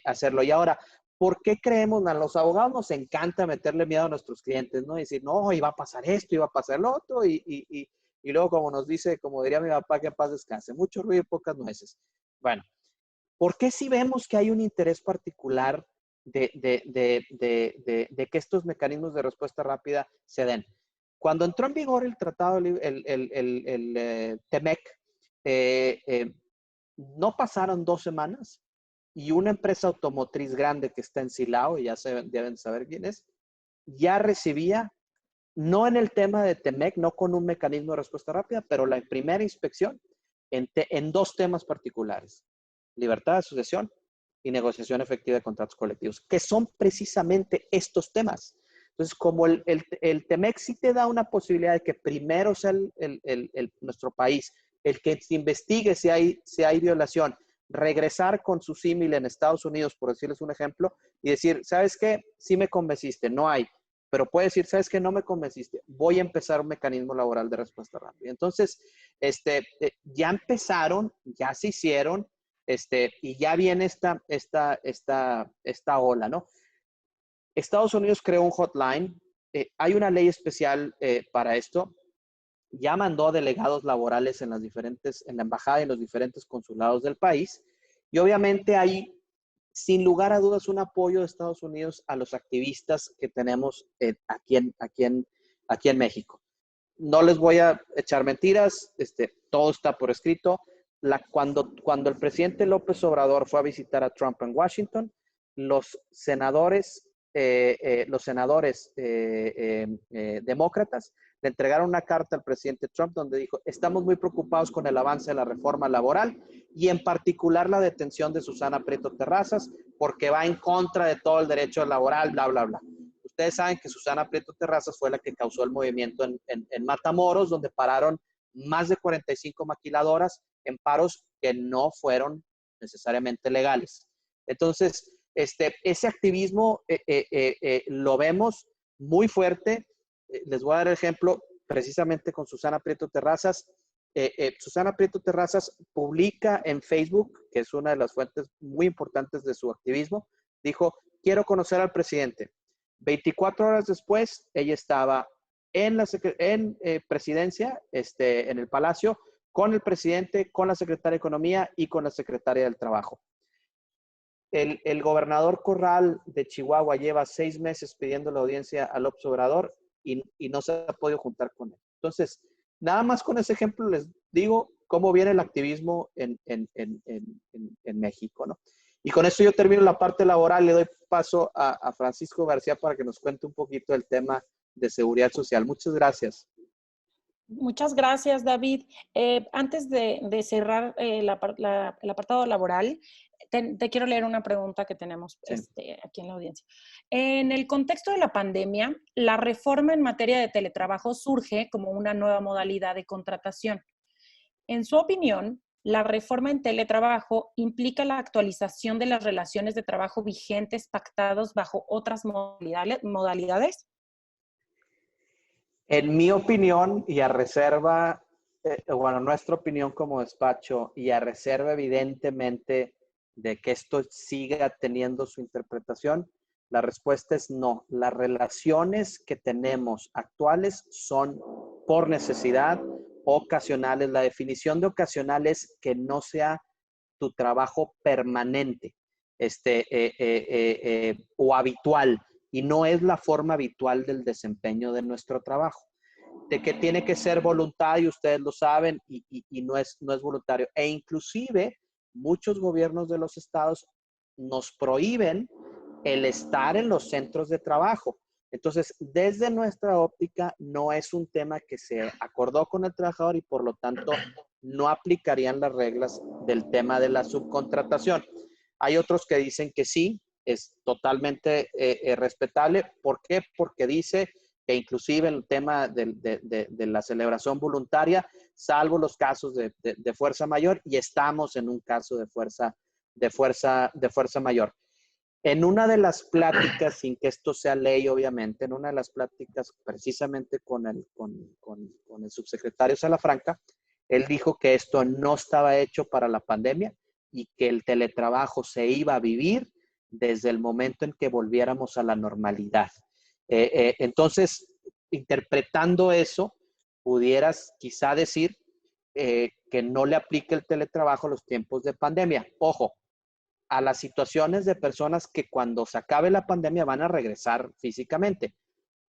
hacerlo. Y ahora, ¿por qué creemos? A los abogados nos encanta meterle miedo a nuestros clientes, ¿no? Y decir, no, iba a pasar esto, iba a pasar lo otro, y luego, como nos dice, como diría mi papá, que en paz descanse, mucho ruido y pocas nueces. Bueno, ¿por qué si vemos que hay un interés particular de que estos mecanismos de respuesta rápida se den? Cuando entró en vigor el tratado, el TEMEC, no pasaron 2 semanas y una empresa automotriz grande que está en Silao, y ya deben saber quién es, ya recibía, no en el tema de TEMEC, no con un mecanismo de respuesta rápida, pero la primera inspección en 2 temas particulares: libertad de asociación y negociación efectiva de contratos colectivos, que son precisamente estos temas. Entonces, como el TEMEC sí te da una posibilidad de que primero sea nuestro país el que investigue si hay violación, regresar con su símil en Estados Unidos, por decirles un ejemplo, y decir, ¿sabes qué? Sí me convenciste, no hay. Pero puede decir, ¿sabes qué? No me convenciste. Voy a empezar un mecanismo laboral de respuesta rápida. Entonces, ya empezaron, ya se hicieron, y ya viene esta ola, ¿no? Estados Unidos creó un hotline. Hay una ley especial para esto. Ya mandó delegados laborales en la embajada y en los diferentes consulados del país. Y obviamente hay, sin lugar a dudas, un apoyo de Estados Unidos a los activistas que tenemos aquí en México. No les voy a echar mentiras, todo está por escrito. Cuando el presidente López Obrador fue a visitar a Trump en Washington, los senadores demócratas le entregaron una carta al presidente Trump donde dijo, estamos muy preocupados con el avance de la reforma laboral y en particular la detención de Susana Prieto Terrazas porque va en contra de todo el derecho laboral, bla, bla, bla. Ustedes saben que Susana Prieto Terrazas fue la que causó el movimiento en Matamoros, donde pararon más de 45 maquiladoras en paros que no fueron necesariamente legales. Entonces, ese activismo lo vemos muy fuerte. Les voy a dar el ejemplo precisamente con Susana Prieto Terrazas. Susana Prieto Terrazas publica en Facebook, que es una de las fuentes muy importantes de su activismo, dijo, quiero conocer al presidente. 24 horas después, ella estaba en presidencia, en el Palacio, con el presidente, con la secretaria de Economía y con la secretaria del Trabajo. el gobernador Corral de Chihuahua lleva 6 meses pidiendo la audiencia a López Obrador y no se ha podido juntar con él. Entonces, nada más con ese ejemplo les digo cómo viene el activismo en México, ¿no? Y con esto yo termino la parte laboral. Le doy paso a Francisco García para que nos cuente un poquito del tema de seguridad social. Muchas gracias. Muchas gracias, David. Antes de cerrar el apartado laboral, te quiero leer una pregunta que tenemos Sí. aquí en la audiencia. En el contexto de la pandemia, la reforma en materia de teletrabajo surge como una nueva modalidad de contratación. En su opinión, ¿la reforma en teletrabajo implica la actualización de las relaciones de trabajo vigentes pactados bajo otras modalidades? En mi opinión, y a reserva, bueno, nuestra opinión como despacho, y a reserva evidentemente de que esto siga teniendo su interpretación, la respuesta es no. Las relaciones que tenemos actuales son por necesidad, ocasionales. La definición de ocasional es que no sea tu trabajo permanente o habitual, y no es la forma habitual del desempeño de nuestro trabajo. De que tiene que ser voluntario, ustedes lo saben, y no es voluntario. E inclusive muchos gobiernos de los estados nos prohíben el estar en los centros de trabajo. Entonces, desde nuestra óptica, no es un tema que se acordó con el trabajador y por lo tanto no aplicarían las reglas del tema de la subcontratación. Hay otros que dicen que sí, es totalmente respetable. ¿Por qué? Porque dice que inclusive el tema de la celebración voluntaria, salvo los casos de fuerza mayor, y estamos en un caso de fuerza mayor. En una de las pláticas, sin que esto sea ley, obviamente, en una de las pláticas precisamente con el subsecretario Salafranca, él dijo que esto no estaba hecho para la pandemia y que el teletrabajo se iba a vivir desde el momento en que volviéramos a la normalidad. Entonces, interpretando eso, pudieras quizá decir que no le aplique el teletrabajo a los tiempos de pandemia. Ojo, a las situaciones de personas que cuando se acabe la pandemia van a regresar físicamente.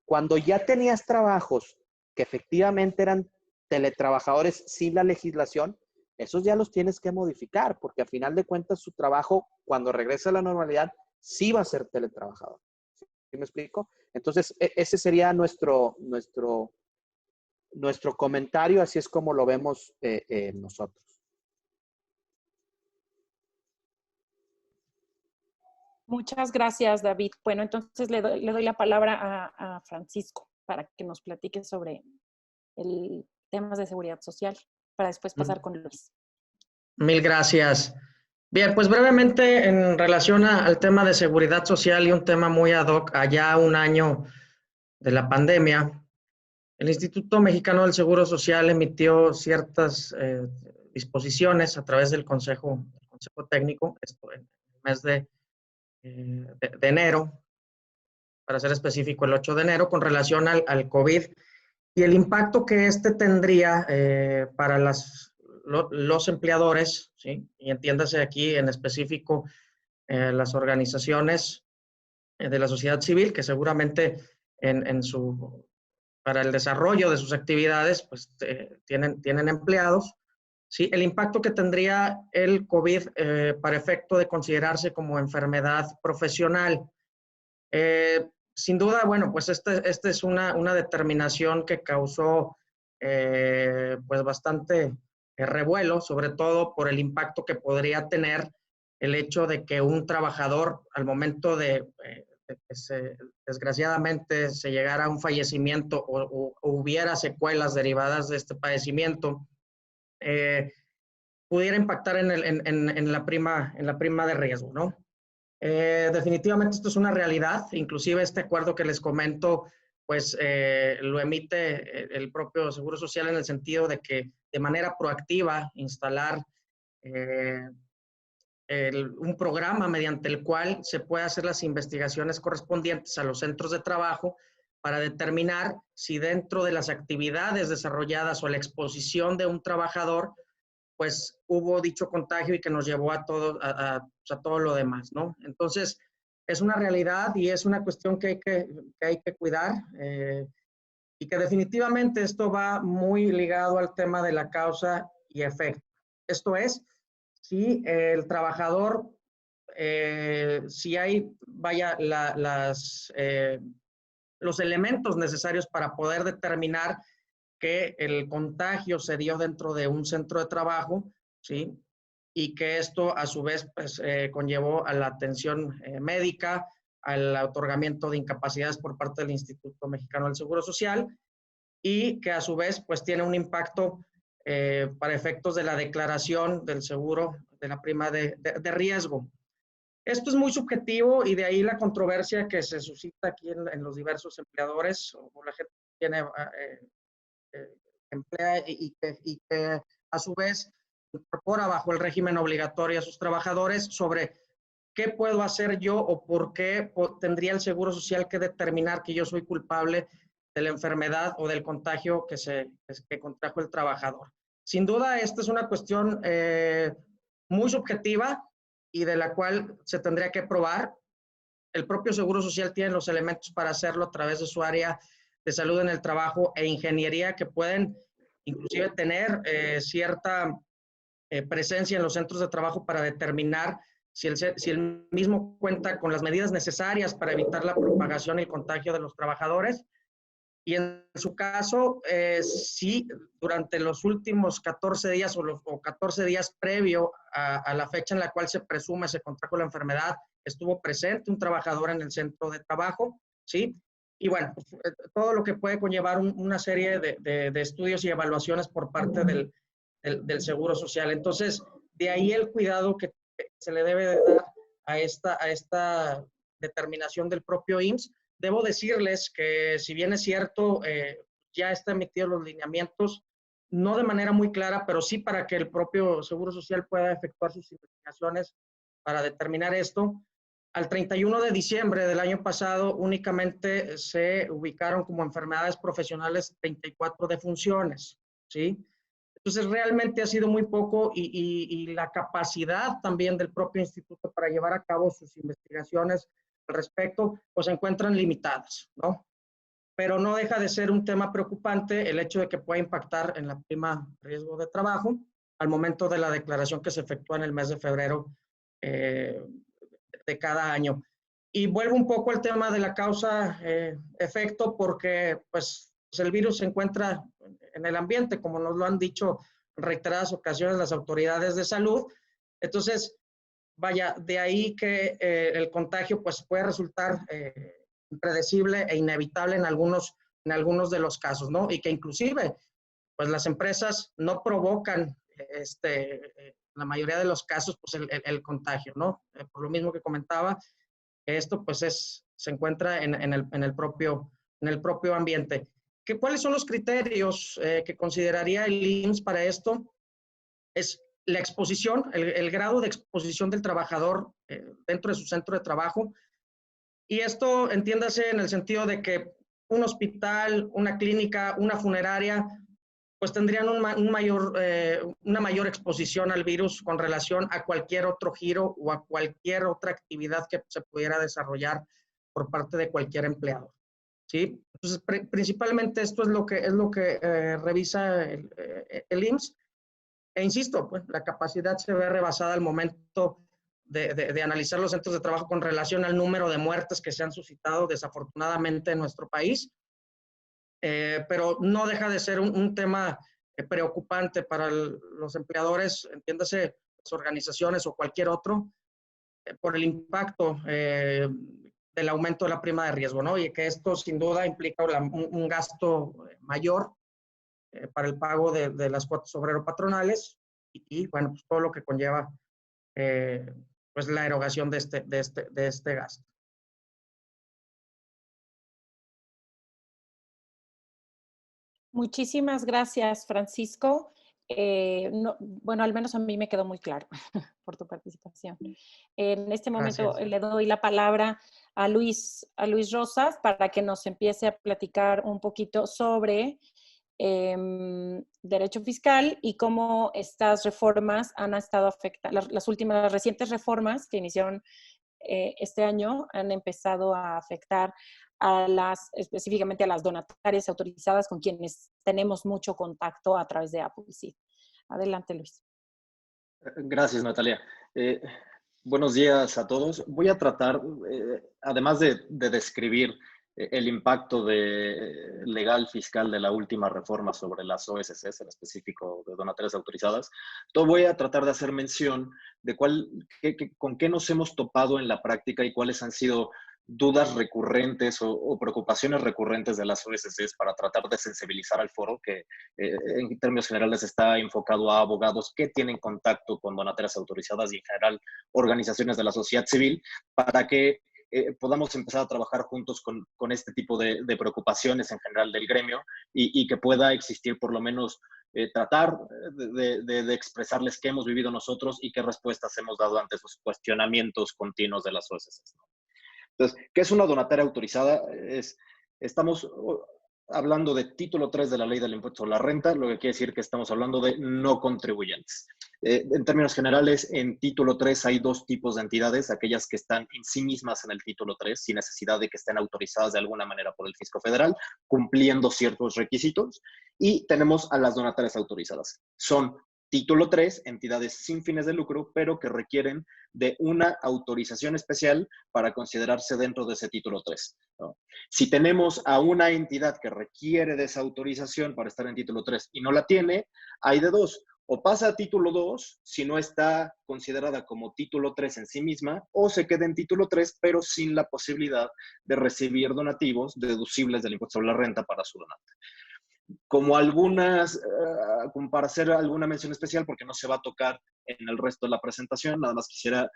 Cuando ya tenías trabajos que efectivamente eran teletrabajadores sin la legislación, esos ya los tienes que modificar, porque a final de cuentas su trabajo, cuando regrese a la normalidad, sí va a ser teletrabajador. ¿Sí me explico? Entonces, ese sería nuestro comentario, así es como lo vemos nosotros. Muchas gracias, David. Bueno, entonces le doy la palabra a Francisco para que nos platique sobre el temas de seguridad social, para después pasar con Luis. Mil gracias. Bien, pues brevemente en relación al tema de seguridad social y un tema muy ad hoc, allá un año de la pandemia, el Instituto Mexicano del Seguro Social emitió ciertas disposiciones a través del Consejo Técnico, esto en el mes de enero, para ser específico el 8 de enero, con relación al COVID y el impacto que este tendría para los empleadores, ¿sí? Y entiéndase aquí en específico las organizaciones de la sociedad civil, que seguramente para el desarrollo de sus actividades, pues tienen empleados, ¿sí? El impacto que tendría el COVID para efecto de considerarse como enfermedad profesional. Sin duda, bueno, pues esta es una determinación que causó pues bastante revuelo, sobre todo por el impacto que podría tener el hecho de que un trabajador al momento de que desgraciadamente se llegara a un fallecimiento o hubiera secuelas derivadas de este padecimiento, pudiera impactar en la prima de riesgo, ¿no? Definitivamente esto es una realidad, inclusive este acuerdo que les comento, pues lo emite el propio Seguro Social en el sentido de que de manera proactiva instalar un programa mediante el cual se puede hacer las investigaciones correspondientes a los centros de trabajo para determinar si dentro de las actividades desarrolladas o la exposición de un trabajador pues hubo dicho contagio y que nos llevó a todo, a todo lo demás, ¿no? Entonces, es una realidad y es una cuestión que hay que cuidar y que definitivamente esto va muy ligado al tema de la causa y efecto. Esto es, si el trabajador, si hay, vaya, los elementos necesarios para poder determinar que el contagio se dio dentro de un centro de trabajo, ¿sí? Y que esto a su vez pues, conllevó a la atención médica, al otorgamiento de incapacidades por parte del Instituto Mexicano del Seguro Social y que a su vez pues tiene un impacto para efectos de la declaración del seguro de la prima de riesgo. Esto es muy subjetivo y de ahí la controversia que se suscita aquí en los diversos empleadores o la gente que tiene emplea y que a su vez incorpora bajo el régimen obligatorio a sus trabajadores sobre qué puedo hacer yo o por qué tendría el Seguro Social que determinar que yo soy culpable de la enfermedad o del contagio que contrajo el trabajador. Sin duda, esta es una cuestión muy subjetiva y de la cual se tendría que probar. El propio Seguro Social tiene los elementos para hacerlo a través de su área de salud en el trabajo e ingeniería que pueden inclusive tener cierta presencia en los centros de trabajo para determinar si el mismo cuenta con las medidas necesarias para evitar la propagación y el contagio de los trabajadores. Y en su caso, si durante los últimos 14 días o 14 días previo a la fecha en la cual se presume se contrajo la enfermedad, estuvo presente un trabajador en el centro de trabajo, ¿sí? Y bueno, pues, todo lo que puede conllevar una serie de estudios y evaluaciones por parte del Seguro Social. Entonces, de ahí el cuidado que se le debe de dar a esta determinación del propio IMSS. Debo decirles que si bien es cierto, ya están emitidos los lineamientos, no de manera muy clara, pero sí para que el propio Seguro Social pueda efectuar sus investigaciones para determinar esto. Al 31 de diciembre del año pasado únicamente se ubicaron como enfermedades profesionales 34 defunciones, ¿sí? Entonces realmente ha sido muy poco y la capacidad también del propio instituto para llevar a cabo sus investigaciones al respecto, pues se encuentran limitadas, ¿no? Pero no deja de ser un tema preocupante el hecho de que pueda impactar en la prima riesgo de trabajo al momento de la declaración que se efectúa en el mes de febrero de cada año. Y vuelvo un poco al tema de la causa-efecto porque pues el virus se encuentra en el ambiente, como nos lo han dicho en reiteradas ocasiones las autoridades de salud. Entonces, vaya, de ahí que el contagio pues puede resultar impredecible e inevitable en algunos de los casos, ¿no? Y que inclusive pues las empresas no provocan la mayoría de los casos pues el contagio, ¿no? Por lo mismo que comentaba, esto pues se encuentra en el propio ambiente. ¿Cuáles son los criterios que consideraría el IMSS para esto? Es la exposición, el grado de exposición del trabajador dentro de su centro de trabajo. Y esto entiéndase en el sentido de que un hospital, una clínica, una funeraria, pues tendrían una mayor exposición al virus con relación a cualquier otro giro o a cualquier otra actividad que se pudiera desarrollar por parte de cualquier empleado, ¿sí? Entonces, principalmente esto es lo que revisa el IMSS. E insisto, pues, la capacidad se ve rebasada al momento de analizar los centros de trabajo con relación al número de muertes que se han suscitado desafortunadamente en nuestro país. Pero no deja de ser un tema preocupante para los empleadores, entiéndase, las organizaciones o cualquier otro, por el impacto del aumento de la prima de riesgo, ¿no? Y que esto sin duda implica un gasto mayor para el pago de las cuotas obrero-patronales y, bueno, pues todo lo que conlleva pues la erogación de este gasto. Muchísimas gracias, Francisco. Bueno, al menos a mí me quedó muy claro por tu participación. En este momento le doy la palabra a Luis Rosas para que nos empiece a platicar un poquito sobre derecho fiscal y cómo estas reformas han estado afectando, las recientes reformas que iniciaron este año han empezado a afectar específicamente a las donatarias autorizadas con quienes tenemos mucho contacto a través de Appleseed. Adelante, Luis. Gracias, Natalia. Buenos días a todos. Voy a tratar, además de describir el impacto legal fiscal de la última reforma sobre las OSCs, en específico de donatarias autorizadas, voy a tratar de hacer mención de con qué nos hemos topado en la práctica y cuáles han sido dudas recurrentes o preocupaciones recurrentes de las OSCs para tratar de sensibilizar al foro, que en términos generales está enfocado a abogados que tienen contacto con donatarias autorizadas y en general organizaciones de la sociedad civil, para que podamos empezar a trabajar juntos con este tipo de preocupaciones en general del gremio y que pueda existir por lo menos tratar de expresarles qué hemos vivido nosotros y qué respuestas hemos dado ante esos cuestionamientos continuos de las OSCs, ¿no? Entonces, ¿qué es una donataria autorizada? Estamos hablando de título 3 de la ley del impuesto sobre la renta, lo que quiere decir que estamos hablando de no contribuyentes. En términos generales, en título 3 hay dos tipos de entidades, aquellas que están en sí mismas en el título 3, sin necesidad de que estén autorizadas de alguna manera por el fisco federal, cumpliendo ciertos requisitos, y tenemos a las donatarias autorizadas. Son título 3, entidades sin fines de lucro, pero que requieren de una autorización especial para considerarse dentro de ese título 3, ¿no? Si tenemos a una entidad que requiere de esa autorización para estar en título 3 y no la tiene, hay de dos. O pasa a título 2 si no está considerada como título 3 en sí misma, o se queda en título 3 pero sin la posibilidad de recibir donativos deducibles del impuesto sobre la renta para su donante. Como para hacer alguna mención especial, porque no se va a tocar en el resto de la presentación, nada más quisiera,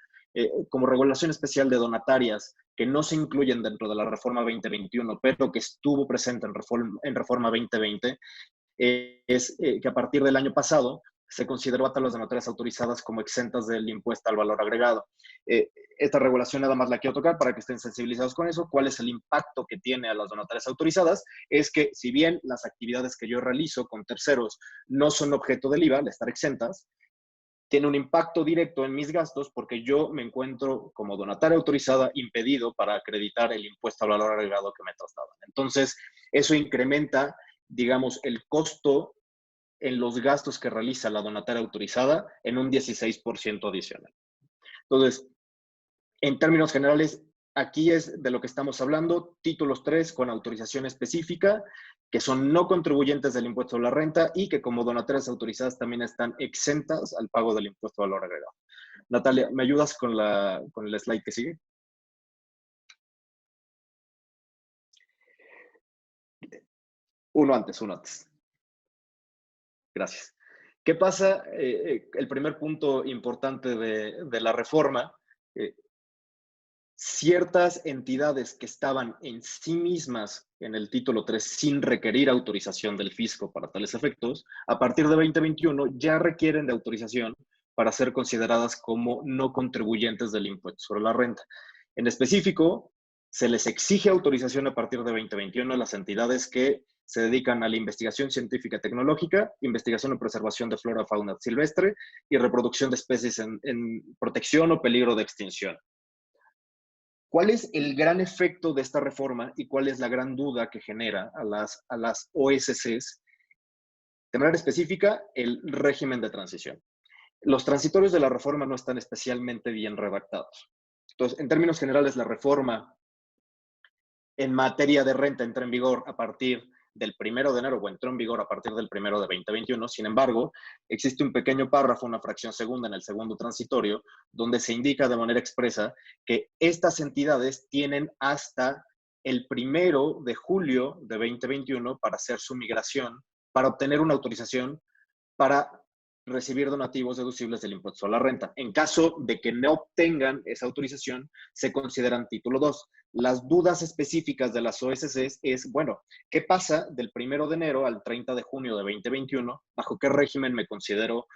como regulación especial de donatarias que no se incluyen dentro de la reforma 2021, pero que estuvo presente en reforma 2020, es que a partir del año pasado se consideró a las donatarias autorizadas como exentas del impuesto al valor agregado. Esta regulación nada más la quiero tocar para que estén sensibilizados con eso. ¿Cuál es el impacto que tiene a las donatarias autorizadas? Es que si bien las actividades que yo realizo con terceros no son objeto del IVA, al estar exentas, tiene un impacto directo en mis gastos porque yo me encuentro como donataria autorizada impedido para acreditar el impuesto al valor agregado que me trasladan. Entonces, eso incrementa, digamos, el costo en los gastos que realiza la donataria autorizada en un 16% adicional. Entonces, en términos generales, aquí es de lo que estamos hablando, títulos 3 con autorización específica, que son no contribuyentes del impuesto a la renta y que como donatarias autorizadas también están exentas al pago del impuesto al valor agregado. Natalia, ¿me ayudas con el slide que sigue? Uno antes. Gracias. ¿Qué pasa? El primer punto importante de la reforma, ciertas entidades que estaban en sí mismas en el título 3 sin requerir autorización del fisco para tales efectos, a partir de 2021 ya requieren de autorización para ser consideradas como no contribuyentes del impuesto sobre la renta. En específico, se les exige autorización a partir de 2021 a las entidades que se dedican a la investigación científica y tecnológica, investigación y preservación de flora y fauna silvestre y reproducción de especies en protección o peligro de extinción. ¿Cuál es el gran efecto de esta reforma y cuál es la gran duda que genera a las OSCs? De manera específica, el régimen de transición. Los transitorios de la reforma no están especialmente bien redactados. Entonces, en términos generales, la reforma en materia de renta entra en vigor a partir del 1 de enero o entró en vigor a partir del 1 de 2021. Sin embargo, existe un pequeño párrafo, una fracción segunda en el segundo transitorio, donde se indica de manera expresa que estas entidades tienen hasta el 1 de julio de 2021 para hacer su migración, para obtener una autorización para recibir donativos deducibles del impuesto a la renta. En caso de que no obtengan esa autorización, se consideran título 2. Las dudas específicas de las OSCs es, bueno, ¿qué pasa del 1 de enero al 30 de junio de 2021? ¿Bajo qué régimen me considero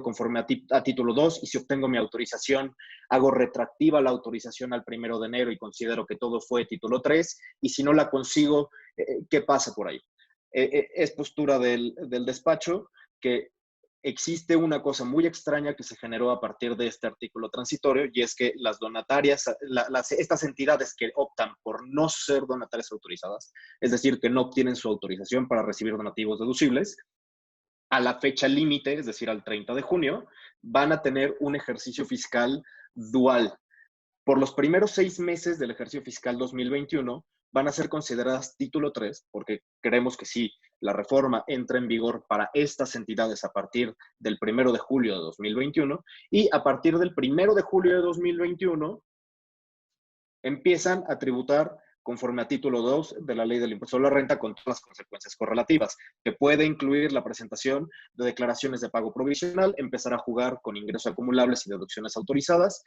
conforme a título 2? Y si obtengo mi autorización, hago retractiva la autorización al 1 de enero y considero que todo fue título 3. Y si no la consigo, ¿qué pasa por ahí? es postura del despacho que existe una cosa muy extraña que se generó a partir de este artículo transitorio, y es que las donatarias, estas entidades que optan por no ser donatarias autorizadas, es decir, que no obtienen su autorización para recibir donativos deducibles, a la fecha límite, es decir, al 30 de junio, van a tener un ejercicio fiscal dual. Por los primeros 6 meses del ejercicio fiscal 2021 van a ser consideradas título 3, porque creemos que sí, la reforma entra en vigor para estas entidades a partir del 1 de julio de 2021, y a partir del 1 de julio de 2021 empiezan a tributar conforme a título 2 de la ley del impuesto a la renta, con todas las consecuencias correlativas, que puede incluir la presentación de declaraciones de pago provisional, empezar a jugar con ingresos acumulables y deducciones autorizadas,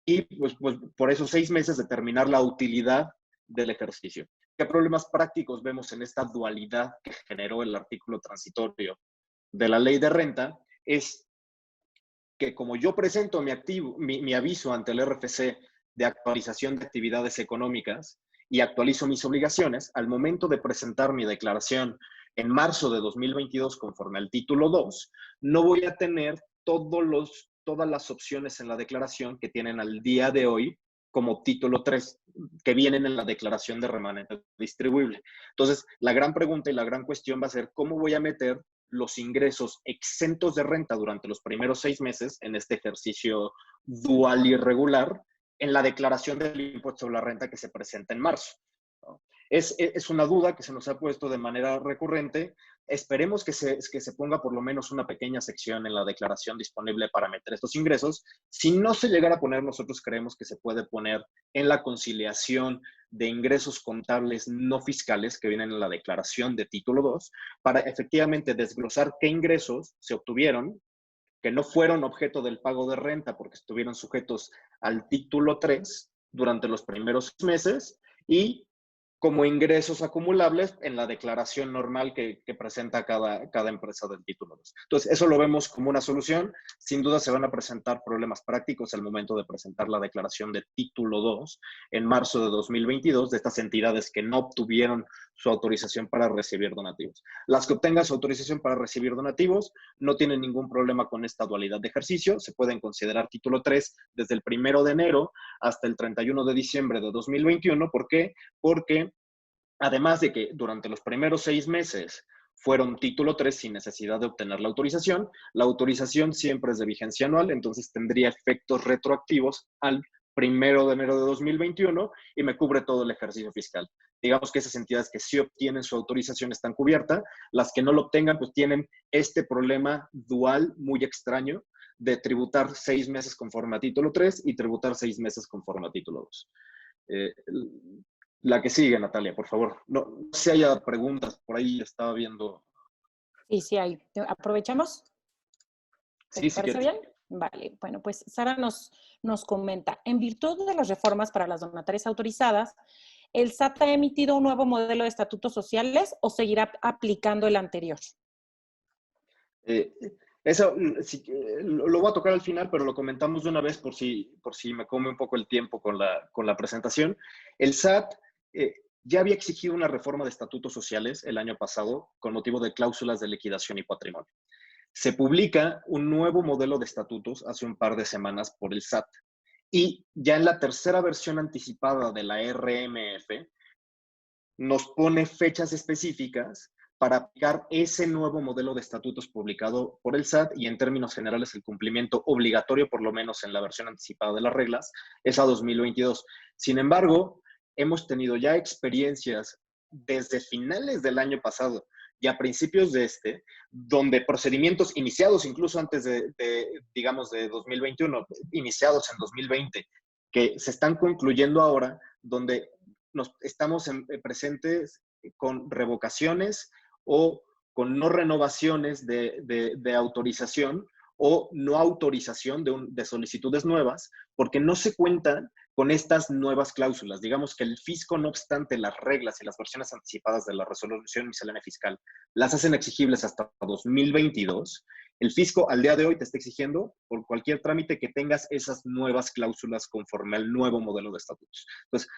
y pues por esos 6 meses determinar la utilidad del ejercicio. ¿Qué problemas prácticos vemos en esta dualidad que generó el artículo transitorio de la ley de renta? Es que como yo presento mi aviso ante el RFC de actualización de actividades económicas y actualizo mis obligaciones, al momento de presentar mi declaración en marzo de 2022 conforme al título 2, no voy a tener todas las opciones en la declaración que tienen al día de hoy como título 3, que vienen en la declaración de remanente distribuible. Entonces, la gran pregunta y la gran cuestión va a ser cómo voy a meter los ingresos exentos de renta durante los primeros 6 meses en este ejercicio dual irregular en la declaración del impuesto sobre la renta que se presenta en marzo. Es una duda que se nos ha puesto de manera recurrente. Esperemos que se ponga por lo menos una pequeña sección en la declaración disponible para meter estos ingresos. Si no se llegara a poner, nosotros creemos que se puede poner en la conciliación de ingresos contables no fiscales que vienen en la declaración de título 2 para efectivamente desglosar qué ingresos se obtuvieron que no fueron objeto del pago de renta porque estuvieron sujetos al título 3 durante los primeros meses, y como ingresos acumulables en la declaración normal que presenta cada empresa del título 2. Entonces, eso lo vemos como una solución. Sin duda se van a presentar problemas prácticos al momento de presentar la declaración de título 2 en marzo de 2022 de estas entidades que no obtuvieron su autorización para recibir donativos. Las que obtengan su autorización para recibir donativos no tienen ningún problema con esta dualidad de ejercicio. Se pueden considerar título 3 desde el 1 de enero hasta el 31 de diciembre de 2021. ¿Por qué? Porque además de que durante los primeros 6 meses fueron título 3 sin necesidad de obtener la autorización siempre es de vigencia anual, entonces tendría efectos retroactivos al 1 de enero de 2021 y me cubre todo el ejercicio fiscal. Digamos que esas entidades que sí obtienen su autorización están cubiertas, las que no lo obtengan pues tienen este problema dual muy extraño de tributar 6 meses conforme a título 3 y tributar 6 meses conforme a título 2. La que sigue, Natalia, por favor. No sé si haya preguntas, por ahí estaba viendo. Sí hay. ¿Aprovechamos? Sí, ¿Te parece bien? Vale, bueno, pues Sara nos comenta, en virtud de las reformas para las donatarias autorizadas, ¿el SAT ha emitido un nuevo modelo de estatutos sociales o seguirá aplicando el anterior? Eso lo voy a tocar al final, pero lo comentamos de una vez por si me come un poco el tiempo con la presentación. El SAT ya había exigido una reforma de estatutos sociales el año pasado con motivo de cláusulas de liquidación y patrimonio. Se publica un nuevo modelo de estatutos hace un par de semanas por el SAT y ya en la tercera versión anticipada de la RMF nos pone fechas específicas para aplicar ese nuevo modelo de estatutos publicado por el SAT y en términos generales el cumplimiento obligatorio, por lo menos en la versión anticipada de las reglas, es a 2022. Sin embargo, hemos tenido ya experiencias desde finales del año pasado y a principios de donde procedimientos iniciados incluso antes digamos, de 2021, iniciados en 2020, que se están concluyendo ahora, donde estamos presentes con revocaciones o con no renovaciones de autorización o no autorización de solicitudes nuevas, porque no se cuentan con estas nuevas cláusulas. Digamos que el fisco, no obstante las reglas y las versiones anticipadas de la resolución miscelánea fiscal, las hacen exigibles hasta 2022, el fisco al día de hoy te está exigiendo por cualquier trámite que tengas esas nuevas cláusulas conforme al nuevo modelo de estatutos. Entonces,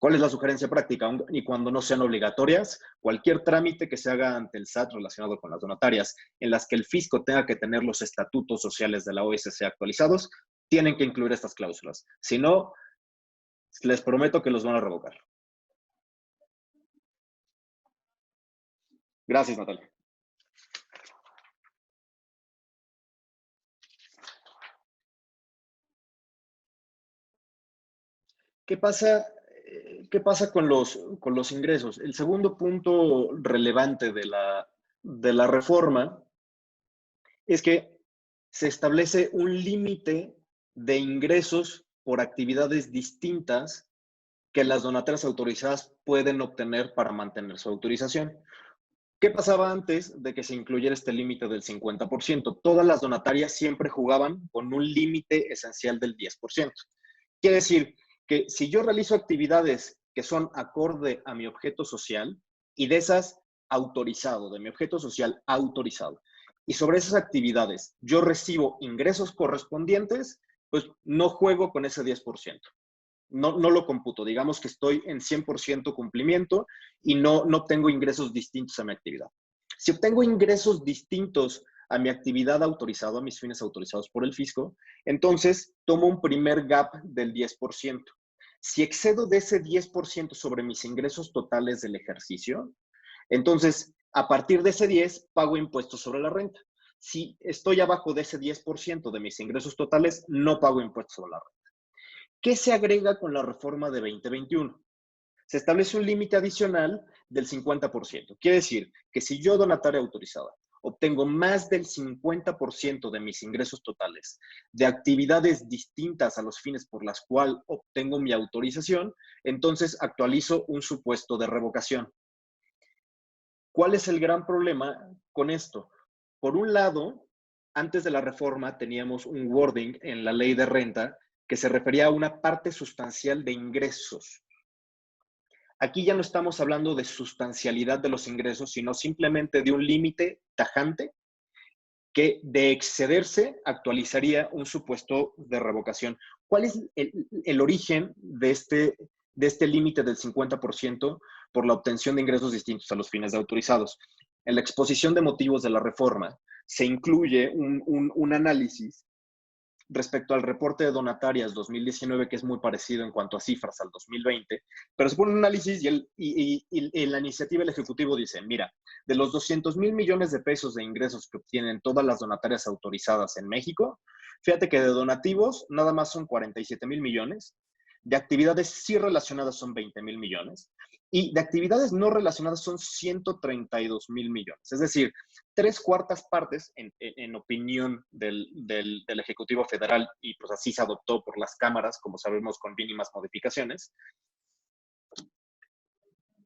¿Cuál es la sugerencia práctica? Y cuando no sean obligatorias, cualquier trámite que se haga ante el SAT relacionado con las donatarias, en las que el fisco tenga que tener los estatutos sociales de la OSC actualizados, tienen que incluir estas cláusulas. Si no, les prometo que los van a revocar. Gracias, Natalia. ¿Qué pasa con los ingresos? El segundo punto relevante de la reforma es que se establece un límite de ingresos por actividades distintas que las donatarias autorizadas pueden obtener para mantener su autorización. ¿Qué pasaba antes de que se incluyera este límite del 50%? Todas las donatarias siempre jugaban con un límite esencial del 10%. Quiere decir que si yo realizo actividades que son acorde a mi objeto social y de esas autorizado, de mi objeto social autorizado, y sobre esas actividades yo recibo ingresos correspondientes, pues no juego con ese 10%. No lo computo. Digamos que estoy en 100% cumplimiento y no obtengo ingresos distintos a mi actividad. Si obtengo ingresos distintos a mi actividad autorizada, a mis fines autorizados por el fisco, entonces tomo un primer gap del 10%. Si excedo de ese 10% sobre mis ingresos totales del ejercicio, entonces a partir de ese 10 pago impuestos sobre la renta. Si estoy abajo de ese 10% de mis ingresos totales, no pago impuestos sobre la renta. ¿Qué se agrega con la reforma de 2021? Se establece un límite adicional del 50%. Quiere decir que si yo, donataria autorizada, obtengo más del 50% de mis ingresos totales de actividades distintas a los fines por las cuales obtengo mi autorización, entonces actualizo un supuesto de revocación. ¿Cuál es el gran problema con esto? Por un lado, antes de la reforma teníamos un wording en la ley de renta que se refería a una parte sustancial de ingresos. Aquí ya no estamos hablando de sustancialidad de los ingresos, sino simplemente de un límite tajante que de excederse actualizaría un supuesto de revocación. ¿Cuál es el origen de este límite del 50% por la obtención de ingresos distintos a los fines de autorizados? En la exposición de motivos de la reforma se incluye un análisis respecto al reporte de donatarias 2019, que es muy parecido en cuanto a cifras al 2020, pero se pone un análisis y la iniciativa del Ejecutivo dice, mira, de los 200,000 millones de pesos de ingresos que obtienen todas las donatarias autorizadas en México, fíjate que de donativos nada más son 47,000 millones, de actividades sí relacionadas son 20,000 millones, y de actividades no relacionadas son 132,000 millones. Es decir, 3/4 partes, en opinión del Ejecutivo Federal, y pues así se adoptó por las cámaras, como sabemos, con mínimas modificaciones.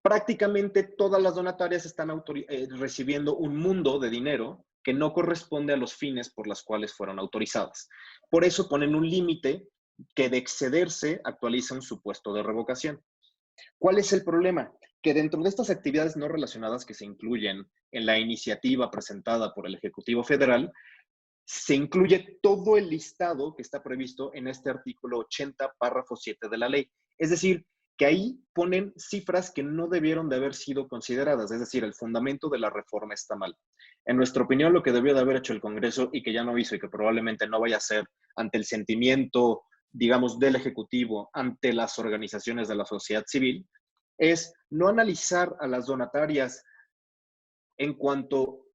Prácticamente todas las donatarias están recibiendo un mundo de dinero que no corresponde a los fines por los cuales fueron autorizadas. Por eso ponen un límite que de excederse actualiza un supuesto de revocación. ¿Cuál es el problema? Que dentro de estas actividades no relacionadas que se incluyen en la iniciativa presentada por el Ejecutivo Federal, se incluye todo el listado que está previsto en este artículo 80, párrafo 7 de la ley. Es decir, que ahí ponen cifras que no debieron de haber sido consideradas, es decir, el fundamento de la reforma está mal. En nuestra opinión, lo que debió de haber hecho el Congreso y que ya no hizo y que probablemente no vaya a hacer ante el sentimiento, digamos, del Ejecutivo, ante las organizaciones de la sociedad civil, es no analizar a las donatarias en cuanto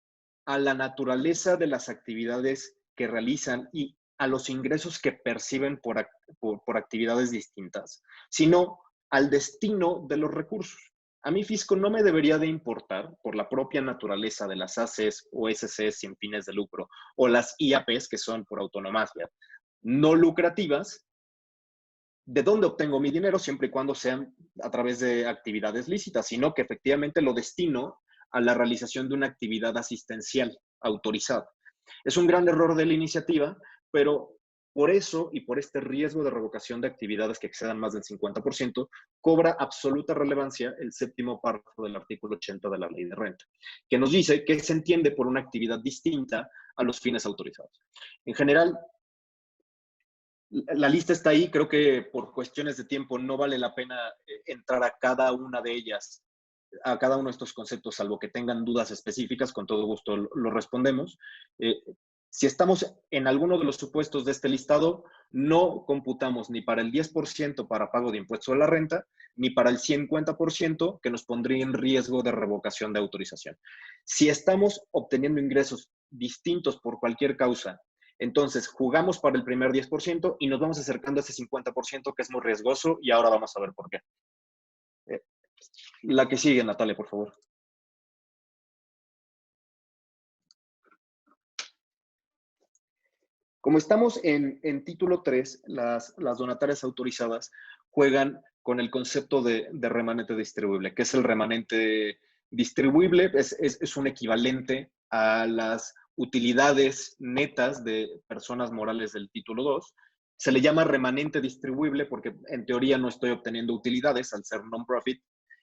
a la naturaleza de las actividades que realizan y a los ingresos que perciben por actividades distintas, sino al destino de los recursos. A mí, fisco, no me debería de importar, por la propia naturaleza de las ACs o SCs sin fines de lucro, o las IAPs, que son por autonomía no lucrativas, de dónde obtengo mi dinero, siempre y cuando sean a través de actividades lícitas, sino que efectivamente lo destino a la realización de una actividad asistencial autorizada. Es un gran error de la iniciativa, pero por eso y por este riesgo de revocación de actividades que excedan más del 50%, cobra absoluta relevancia el séptimo párrafo del artículo 80 de la Ley de Renta, que nos dice que se entiende por una actividad distinta a los fines autorizados. En general, La lista está ahí, creo que por cuestiones de tiempo no vale la pena entrar a cada una de ellas, a cada uno de estos conceptos, salvo que tengan dudas específicas, con todo gusto lo respondemos. Si estamos en alguno de los supuestos de este listado, no computamos ni para el 10% para pago de impuesto a la renta, ni para el 50% que nos pondría en riesgo de revocación de autorización. Si estamos obteniendo ingresos distintos por cualquier causa, entonces jugamos para el primer 10% y nos vamos acercando a ese 50% que es muy riesgoso y ahora vamos a ver por qué. La que sigue, Natalia, por favor. Como estamos en título 3, las donatarias autorizadas juegan con el concepto de remanente distribuible. ¿Qué es el remanente distribuible? Es un equivalente a las utilidades netas de personas morales del título 2. Se le llama remanente distribuible porque en teoría no estoy obteniendo utilidades al ser non-profit,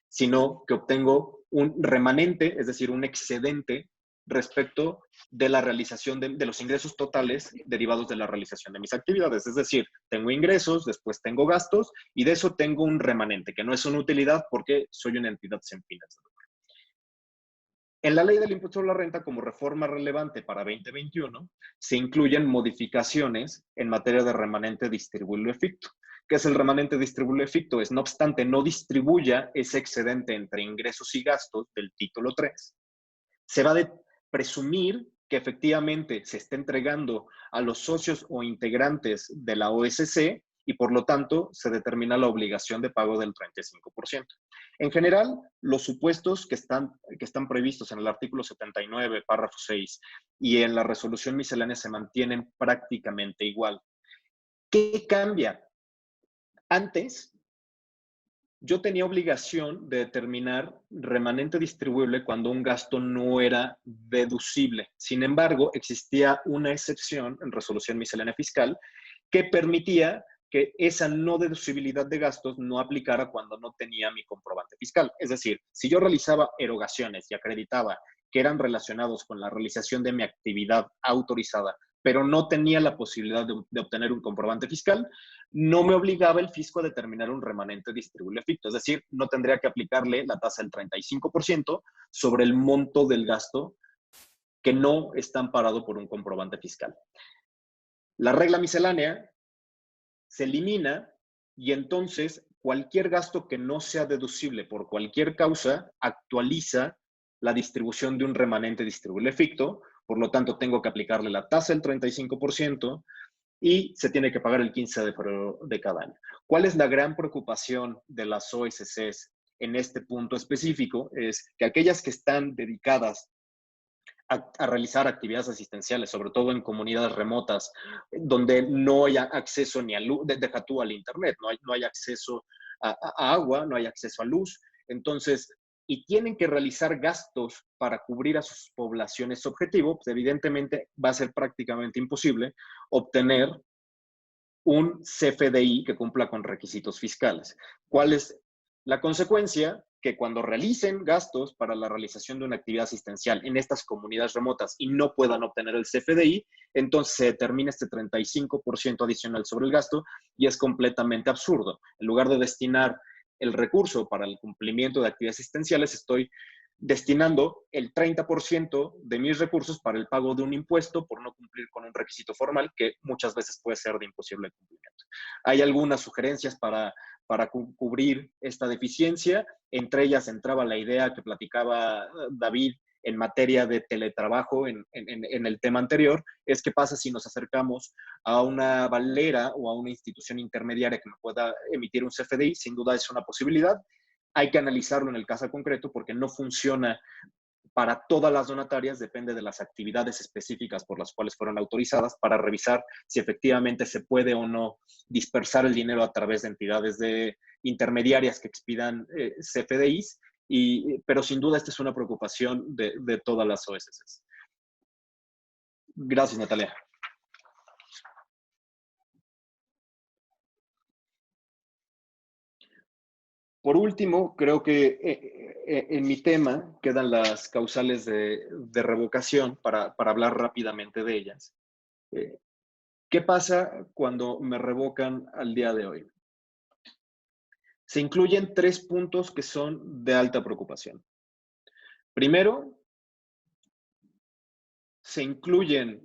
sino que obtengo un remanente, es decir, un excedente respecto de la realización de los ingresos totales derivados de la realización de mis actividades. Es decir, tengo ingresos, después tengo gastos y de eso tengo un remanente, que no es una utilidad porque soy una entidad sin fines de lucro. En la ley del impuesto a la renta, como reforma relevante para 2021, se incluyen modificaciones en materia de remanente distribuible ficto. ¿Qué es el remanente distribuible ficto? Es, no obstante, no distribuya ese excedente entre ingresos y gastos del título 3. Se va a presumir que efectivamente se está entregando a los socios o integrantes de la OSC y por lo tanto se determina la obligación de pago del 35%. En general, los supuestos que están previstos en el artículo 79, párrafo 6 y en la resolución miscelánea se mantienen prácticamente igual. ¿Qué cambia? Antes, yo tenía obligación de determinar remanente distribuible cuando un gasto no era deducible. Sin embargo, existía una excepción en resolución miscelánea fiscal que permitía que esa no deducibilidad de gastos no aplicara cuando no tenía mi comprobante fiscal. Es decir, si yo realizaba erogaciones y acreditaba que eran relacionados con la realización de mi actividad autorizada, pero no tenía la posibilidad de obtener un comprobante fiscal, no me obligaba el fisco a determinar un remanente distribuible ficto. Es decir, no tendría que aplicarle la tasa del 35% sobre el monto del gasto que no está amparado por un comprobante fiscal. La regla miscelánea se elimina y entonces cualquier gasto que no sea deducible por cualquier causa actualiza la distribución de un remanente distribuible ficto. Por lo tanto, tengo que aplicarle la tasa del 35% y se tiene que pagar el 15 de febrero de cada año. ¿Cuál es la gran preocupación de las OSCs en este punto específico? Es que aquellas que están dedicadas a realizar actividades asistenciales, sobre todo en comunidades remotas, donde no haya acceso ni a luz, deja tú al internet, no hay acceso a agua, no hay acceso a luz. Entonces, y tienen que realizar gastos para cubrir a sus poblaciones objetivo, pues evidentemente va a ser prácticamente imposible obtener un CFDI que cumpla con requisitos fiscales. ¿Cuál es la consecuencia? Que cuando realicen gastos para la realización de una actividad asistencial en estas comunidades remotas y no puedan obtener el CFDI, entonces se determina este 35% adicional sobre el gasto y es completamente absurdo. En lugar de destinar el recurso para el cumplimiento de actividades asistenciales, estoy destinando el 30% de mis recursos para el pago de un impuesto por no cumplir con un requisito formal que muchas veces puede ser de imposible cumplimiento. Hay algunas sugerencias para cubrir esta deficiencia. Entre ellas entraba la idea que platicaba David en materia de teletrabajo en el tema anterior, es qué pasa si nos acercamos a una valera o a una institución intermediaria que me pueda emitir un CFDI. Sin duda es una posibilidad. Hay que analizarlo en el caso concreto porque no funciona para todas las donatarias, depende de las actividades específicas por las cuales fueron autorizadas para revisar si efectivamente se puede o no dispersar el dinero a través de entidades intermediarias que expidan CFDIs, pero sin duda esta es una preocupación de todas las OSCs. Gracias, Natalia. Por último, creo que en mi tema quedan las causales de revocación para hablar rápidamente de ellas. ¿Qué ¿Qué pasa cuando me revocan al día de hoy? Se incluyen 3 puntos que son de alta preocupación. Primero, se incluyen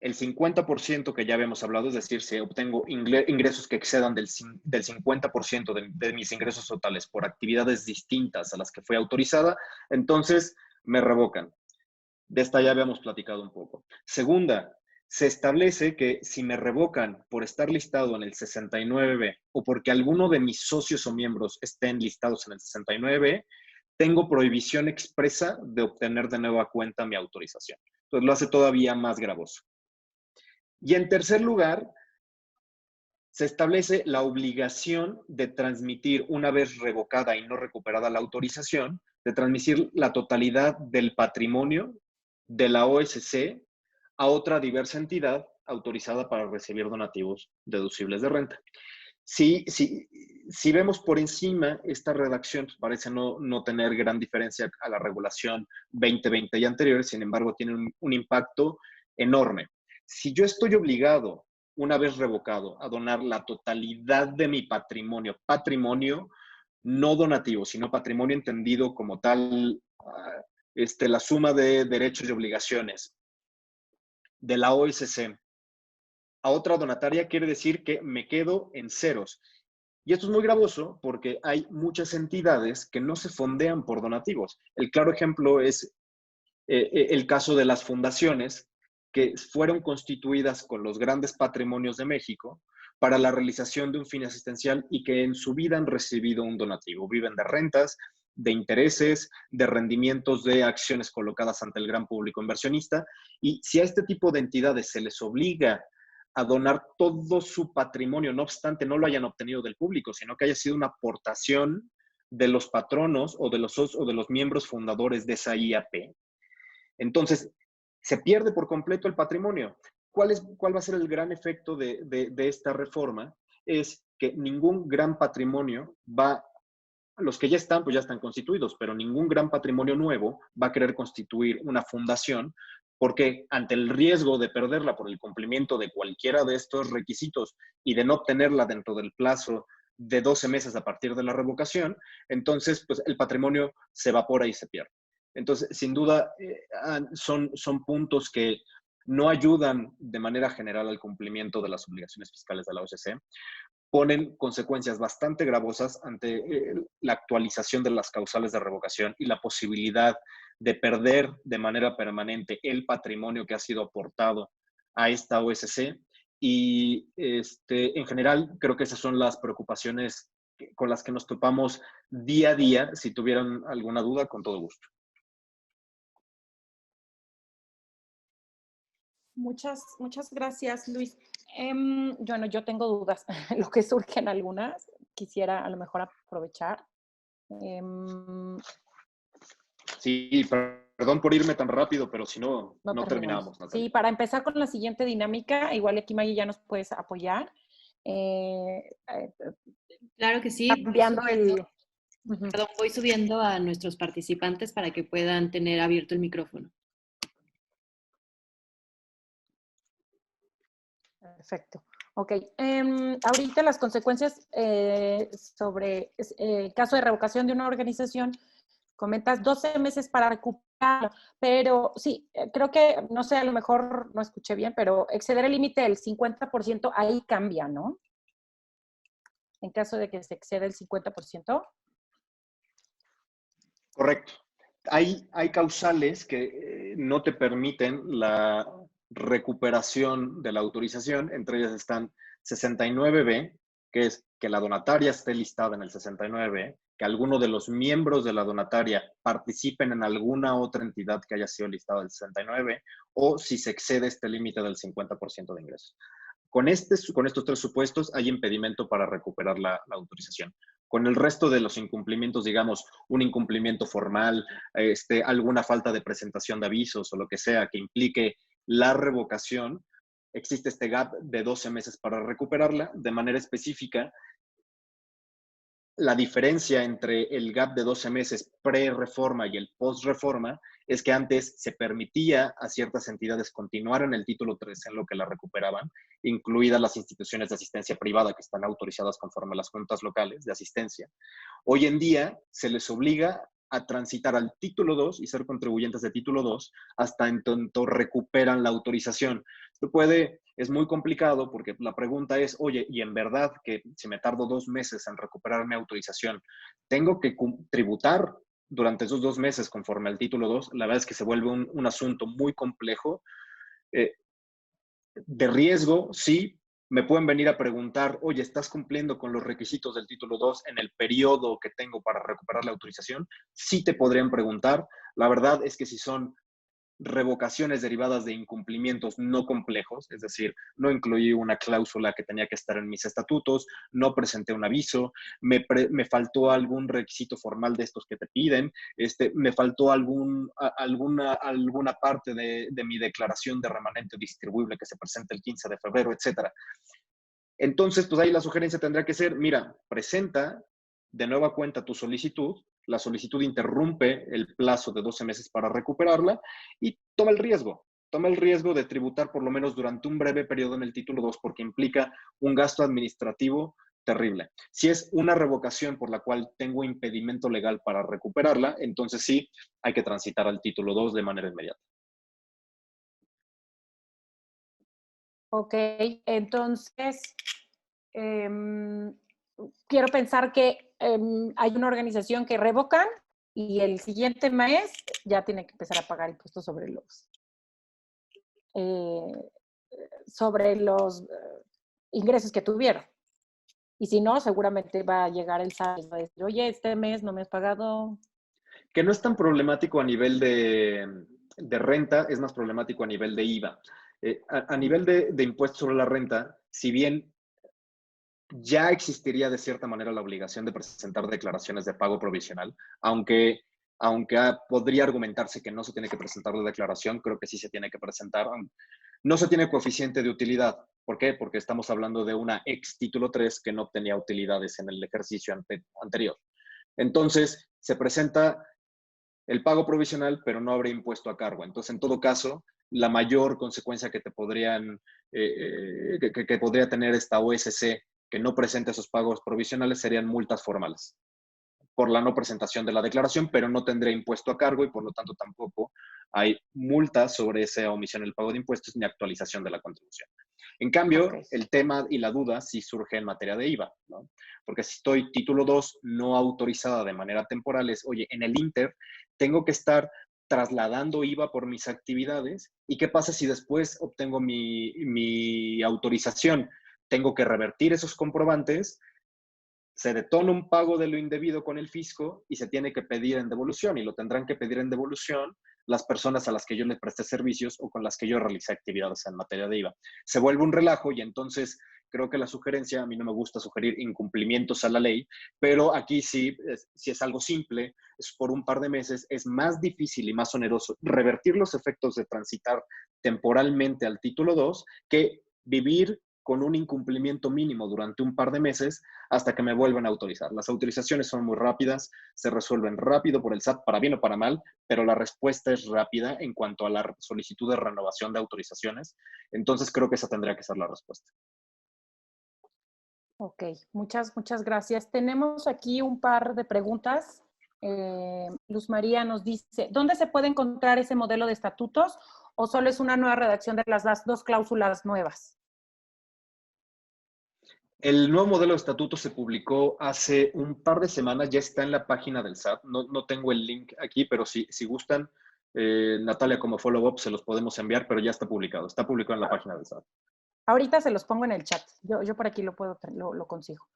el 50% que ya habíamos hablado, es decir, si obtengo ingresos que excedan del 50% de mis ingresos totales por actividades distintas a las que fue autorizada, entonces me revocan. De esta ya habíamos platicado un poco. Segunda, se establece que si me revocan por estar listado en el 69B o porque alguno de mis socios o miembros estén listados en el 69B, tengo prohibición expresa de obtener de nueva cuenta mi autorización. Entonces lo hace todavía más gravoso. Y en tercer lugar, se establece la obligación de transmitir, una vez revocada y no recuperada la autorización, de transmitir la totalidad del patrimonio de la OSC a otra diversa entidad autorizada para recibir donativos deducibles de renta. Si vemos por encima esta redacción, parece no tener gran diferencia a la regulación 2020 y anterior, sin embargo, tiene un impacto enorme. Si yo estoy obligado, una vez revocado, a donar la totalidad de mi patrimonio, no donativo, sino patrimonio entendido como tal, la suma de derechos y obligaciones de la OSC a otra donataria, quiere decir que me quedo en ceros. Y esto es muy gravoso porque hay muchas entidades que no se fondean por donativos. El claro ejemplo es el caso de las fundaciones que fueron constituidas con los grandes patrimonios de México para la realización de un fin asistencial y que en su vida han recibido un donativo. Viven de rentas, de intereses, de rendimientos de acciones colocadas ante el gran público inversionista. Y si a este tipo de entidades se les obliga a donar todo su patrimonio, no obstante no lo hayan obtenido del público, sino que haya sido una aportación de los patronos o de los miembros fundadores de esa IAP, entonces se pierde por completo el patrimonio. ¿Cuál va a ser el gran efecto de esta reforma? Es que ningún gran patrimonio los que ya están, pues ya están constituidos, pero ningún gran patrimonio nuevo va a querer constituir una fundación porque ante el riesgo de perderla por el cumplimiento de cualquiera de estos requisitos y de no obtenerla dentro del plazo de 12 meses a partir de la revocación, entonces pues el patrimonio se evapora y se pierde. Entonces, sin duda, son puntos que no ayudan de manera general al cumplimiento de las obligaciones fiscales de la OSC, ponen consecuencias bastante gravosas ante la actualización de las causales de revocación y la posibilidad de perder de manera permanente el patrimonio que ha sido aportado a esta OSC. Y en general, creo que esas son las preocupaciones con las que nos topamos día a día. Si tuvieran alguna duda, con todo gusto. Muchas gracias, Luis. Bueno, yo tengo dudas. Lo que surgen algunas, quisiera a lo mejor aprovechar. Sí, perdón por irme tan rápido, pero si no terminamos. Sí, para empezar con la siguiente dinámica, igual aquí Maggie ya nos puedes apoyar. Claro que sí. Cambiando Perdón, voy subiendo a nuestros participantes para que puedan tener abierto el micrófono. Perfecto. Ok. Ahorita las consecuencias sobre el caso de revocación de una organización, comentas 12 meses para recuperarlo, pero sí, creo que, no sé, a lo mejor no escuché bien, pero exceder el límite del 50%, ahí cambia, ¿no? En caso de que se exceda el 50%. Correcto. Hay causales que no te permiten la recuperación de la autorización. Entre ellas están 69B, que es que la donataria esté listada en el 69B, que alguno de los miembros de la donataria participen en alguna otra entidad que haya sido listada del 69, o si se excede este límite del 50% de ingresos. Con estos 3 supuestos hay impedimento para recuperar la autorización. Con el resto de los incumplimientos, digamos, un incumplimiento formal, alguna falta de presentación de avisos o lo que sea que implique la revocación, existe este gap de 12 meses para recuperarla. De manera específica, la diferencia entre el gap de 12 meses pre-reforma y el post-reforma es que antes se permitía a ciertas entidades continuar en el título 3 en lo que la recuperaban, incluidas las instituciones de asistencia privada que están autorizadas conforme a las juntas locales de asistencia. Hoy en día se les obliga a transitar al título 2 y ser contribuyentes de título 2 hasta en tanto recuperan la autorización. Esto es muy complicado porque la pregunta es, oye, y en verdad que si me tardo 2 meses en recuperar mi autorización, ¿tengo que tributar durante esos 2 meses conforme al título 2? La verdad es que se vuelve un asunto muy complejo. De riesgo, sí. Me pueden venir a preguntar, oye, ¿estás cumpliendo con los requisitos del título 2 en el periodo que tengo para recuperar la autorización? Sí te podrían preguntar. La verdad es que si son revocaciones derivadas de incumplimientos no complejos, es decir, no incluí una cláusula que tenía que estar en mis estatutos, no presenté un aviso, me faltó algún requisito formal de estos que te piden, me faltó alguna parte de mi declaración de remanente distribuible que se presenta el 15 de febrero, etc. Entonces, pues ahí la sugerencia tendrá que ser, mira, presenta de nueva cuenta tu solicitud, la solicitud interrumpe el plazo de 12 meses para recuperarla y toma el riesgo de tributar por lo menos durante un breve periodo en el título 2 porque implica un gasto administrativo terrible. Si es una revocación por la cual tengo impedimento legal para recuperarla, entonces sí hay que transitar al título 2 de manera inmediata. Ok, entonces quiero pensar que hay una organización que revocan y el siguiente mes ya tiene que empezar a pagar impuestos sobre los ingresos que tuvieron. Y si no, seguramente va a llegar el SAT y va a decir, oye, este mes no me has pagado. Que no es tan problemático a nivel de renta, es más problemático a nivel de IVA. A nivel de impuestos sobre la renta, si bien ya existiría de cierta manera la obligación de presentar declaraciones de pago provisional, aunque podría argumentarse que no se tiene que presentar la declaración, creo que sí se tiene que presentar. No se tiene coeficiente de utilidad. ¿Por qué? Porque estamos hablando de una ex título 3 que no obtenía utilidades en el ejercicio anterior. Entonces, se presenta el pago provisional, pero no habrá impuesto a cargo. Entonces, en todo caso, la mayor consecuencia que que podría tener esta OSC que no presente esos pagos provisionales serían multas formales por la no presentación de la declaración, pero no tendría impuesto a cargo y por lo tanto tampoco hay multas sobre esa omisión en el pago de impuestos ni actualización de la contribución. En cambio, el tema y la duda sí surge en materia de IVA, ¿no? Porque si estoy título 2 no autorizada de manera temporal, es, oye, en el Inter tengo que estar trasladando IVA por mis actividades y qué pasa si después obtengo mi autorización. Tengo que revertir esos comprobantes, se detona un pago de lo indebido con el fisco y se tiene que pedir en devolución y lo tendrán que pedir en devolución las personas a las que yo les presté servicios o con las que yo realicé actividades en materia de IVA. Se vuelve un relajo y entonces creo que la sugerencia, a mí no me gusta sugerir incumplimientos a la ley, pero aquí sí, si es algo simple, es por un par de meses, es más difícil y más oneroso revertir los efectos de transitar temporalmente al título 2 que vivir con un incumplimiento mínimo durante un par de meses hasta que me vuelvan a autorizar. Las autorizaciones son muy rápidas, se resuelven rápido por el SAT, para bien o para mal, pero la respuesta es rápida en cuanto a la solicitud de renovación de autorizaciones. Entonces creo que esa tendría que ser la respuesta. Ok, muchas gracias. Tenemos aquí un par de preguntas. Luz María nos dice, ¿dónde se puede encontrar ese modelo de estatutos o solo es una nueva redacción de las dos cláusulas nuevas? El nuevo modelo de estatuto se publicó hace un par de semanas, ya está en la página del SAT. No tengo el link aquí, pero si gustan, Natalia, como follow-up, se los podemos enviar, pero ya está publicado. Está publicado en la página del SAT. Ahorita se los pongo en el chat. Yo por aquí lo consigo.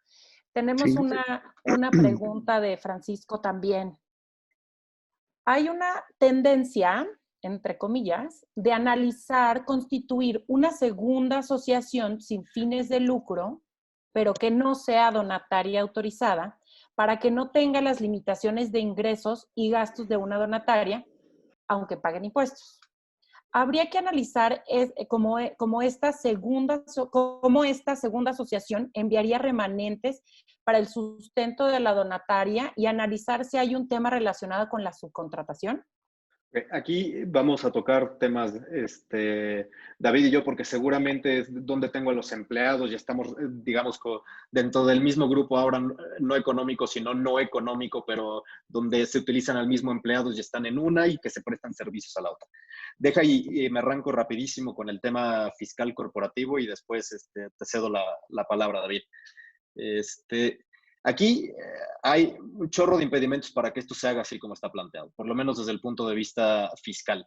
Tenemos Sí. una pregunta de Francisco también. Hay una tendencia, entre comillas, de analizar constituir una segunda asociación sin fines de lucro, pero que no sea donataria autorizada, para que no tenga las limitaciones de ingresos y gastos de una donataria, aunque paguen impuestos. habría que analizar cómo esta segunda asociación enviaría remanentes para el sustento de la donataria y analizar si hay un tema relacionado con la subcontratación. Aquí vamos a tocar temas, David y yo, porque seguramente es donde tengo a los empleados y estamos, digamos, dentro del mismo grupo ahora, no económico, sino no económico, pero donde se utilizan al mismo empleados y están en una y que se prestan servicios a la otra. Deja y me arranco rapidísimo con el tema fiscal corporativo y después te cedo la palabra, David. Aquí hay un chorro de impedimentos para que esto se haga así como está planteado, por lo menos desde el punto de vista fiscal.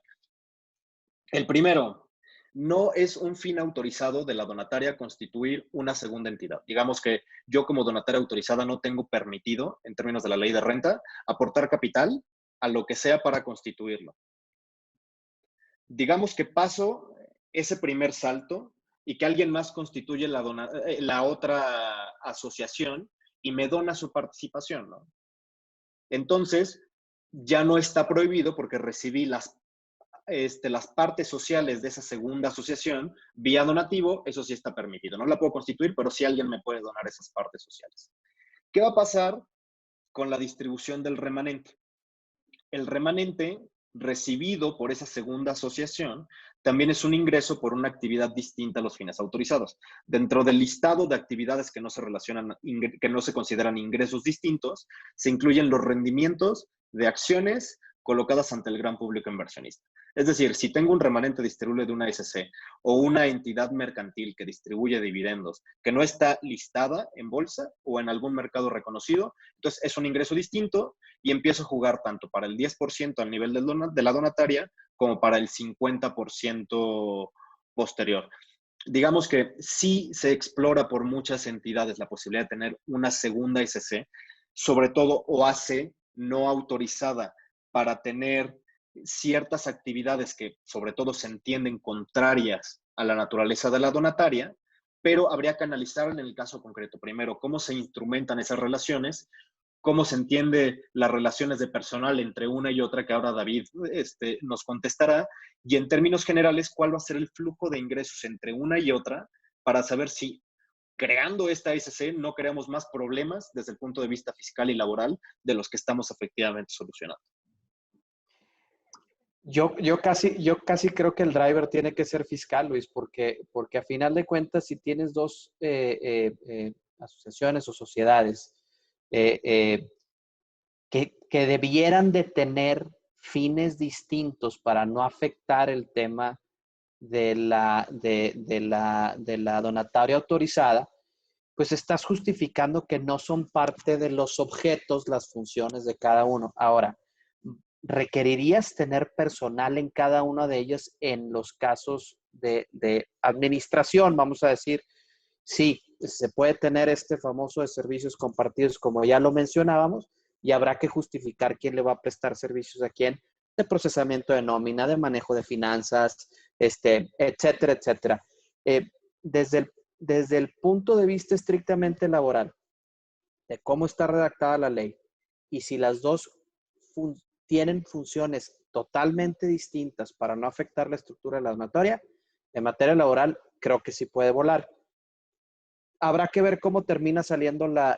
El primero, no es un fin autorizado de la donataria constituir una segunda entidad. Digamos que yo como donataria autorizada no tengo permitido, en términos de la ley de renta, aportar capital a lo que sea para constituirlo. Digamos que paso ese primer salto y que alguien más constituye la otra asociación y me dona su participación, ¿no? Entonces, ya no está prohibido porque recibí las partes sociales de esa segunda asociación vía donativo, eso sí está permitido. No la puedo constituir, pero sí alguien me puede donar esas partes sociales. ¿Qué va a pasar con la distribución del remanente? El remanente recibido por esa segunda asociación también es un ingreso por una actividad distinta a los fines autorizados. Dentro del listado de actividades que no se consideran ingresos distintos, se incluyen los rendimientos de acciones colocadas ante el gran público inversionista. Es decir, si tengo un remanente distribuible de una SC o una entidad mercantil que distribuye dividendos que no está listada en bolsa o en algún mercado reconocido, entonces es un ingreso distinto y empiezo a jugar tanto para el 10% al nivel de la donataria como para el 50% posterior. Digamos que sí se explora por muchas entidades la posibilidad de tener una segunda SC, sobre todo OAC no autorizada para tener ciertas actividades que sobre todo se entienden contrarias a la naturaleza de la donataria, pero habría que analizar en el caso concreto, primero, cómo se instrumentan esas relaciones, cómo se entiende las relaciones de personal entre una y otra, que ahora David nos contestará, y en términos generales, cuál va a ser el flujo de ingresos entre una y otra para saber si creando esta SC no creamos más problemas desde el punto de vista fiscal y laboral de los que estamos efectivamente solucionando. Yo casi creo que el driver tiene que ser fiscal, Luis, porque a final de cuentas, si tienes dos asociaciones o sociedades que debieran de tener fines distintos para no afectar el tema de la donataria autorizada, pues estás justificando que no son parte de los objetos las funciones de cada uno. Ahora, ¿requerirías tener personal en cada una de ellas en los casos de administración? Vamos a decir, sí, se puede tener este famoso de servicios compartidos, como ya lo mencionábamos, y habrá que justificar quién le va a prestar servicios a quién, de procesamiento de nómina, de manejo de finanzas, etcétera, etcétera. Desde el punto de vista estrictamente laboral, de cómo está redactada la ley, y si las dos tienen funciones totalmente distintas para no afectar la estructura de la donataria, en materia laboral creo que sí puede volar. Habrá que ver cómo termina saliendo la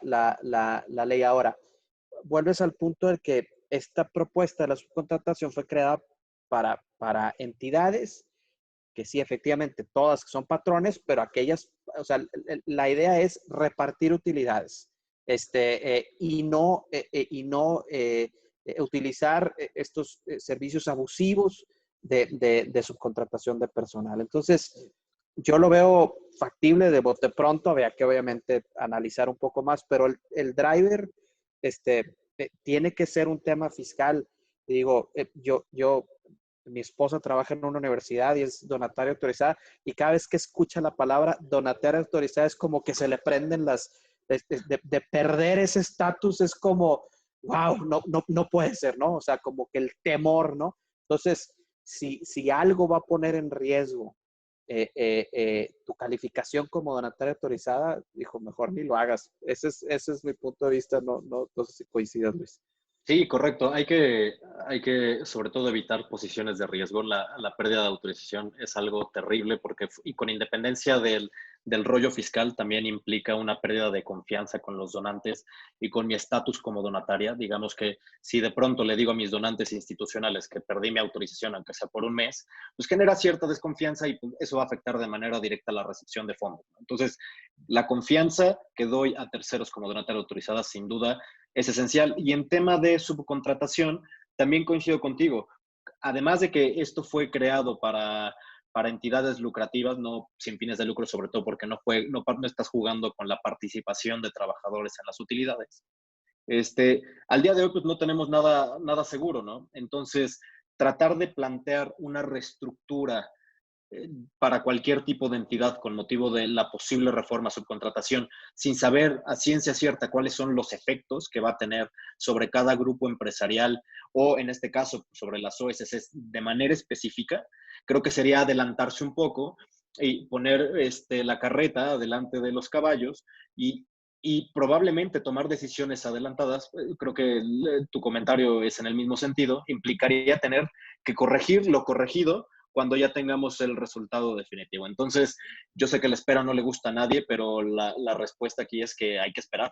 ley ahora. Vuelves al punto de que esta propuesta de la subcontratación fue creada para entidades que sí, efectivamente, todas son patrones, pero aquellas, o sea, la idea es repartir utilidades y no utilizar estos servicios abusivos de subcontratación de personal. Entonces, yo lo veo factible de bote pronto, había que obviamente analizar un poco más, pero el driver tiene que ser un tema fiscal. Digo, mi esposa trabaja en una universidad y es donataria autorizada, y cada vez que escucha la palabra donataria autorizada es como que se le prenden de perder ese estatus, es como, wow, no puede ser, ¿no? O sea, como que el temor, ¿no? Entonces, si algo va a poner en riesgo tu calificación como donataria autorizada, dijo, mejor ni lo hagas. Ese es mi punto de vista, no sé si coincidas, Luis. Sí, correcto. Hay hay que, sobre todo, evitar posiciones de riesgo. La pérdida de autorización es algo terrible porque, y con independencia del rollo fiscal, también implica una pérdida de confianza con los donantes y con mi estatus como donataria. Digamos que si de pronto le digo a mis donantes institucionales que perdí mi autorización, aunque sea por un mes, pues genera cierta desconfianza y pues, eso va a afectar de manera directa la recepción de fondos. Entonces, la confianza que doy a terceros como donataria autorizada, sin duda, es esencial. Y en tema de subcontratación, también coincido contigo. Además de que esto fue creado para entidades lucrativas, no sin fines de lucro, sobre todo porque no estás jugando con la participación de trabajadores en las utilidades. Al día de hoy, pues no tenemos nada seguro, ¿no? Entonces, tratar de plantear una reestructura para cualquier tipo de entidad con motivo de la posible reforma subcontratación, sin saber a ciencia cierta cuáles son los efectos que va a tener sobre cada grupo empresarial o, en este caso, sobre las OSCs de manera específica, creo que sería adelantarse un poco y poner la carreta delante de los caballos y probablemente tomar decisiones adelantadas. Creo que tu comentario es en el mismo sentido, implicaría tener que corregir lo corregido cuando ya tengamos el resultado definitivo. Entonces, yo sé que la espera no le gusta a nadie, pero la respuesta aquí es que hay que esperar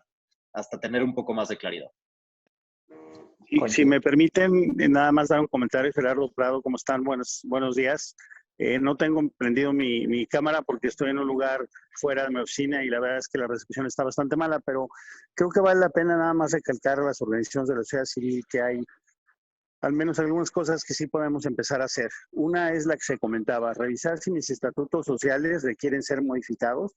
hasta tener un poco más de claridad. Si me permiten, nada más dar un comentario. Gerardo Prado, ¿cómo están? Buenos días. No tengo prendido mi cámara porque estoy en un lugar fuera de mi oficina y la verdad es que la recepción está bastante mala, pero creo que vale la pena nada más recalcar las organizaciones de la sociedad civil que hay al menos algunas cosas que sí podemos empezar a hacer. Una es la que se comentaba, revisar si mis estatutos sociales requieren ser modificados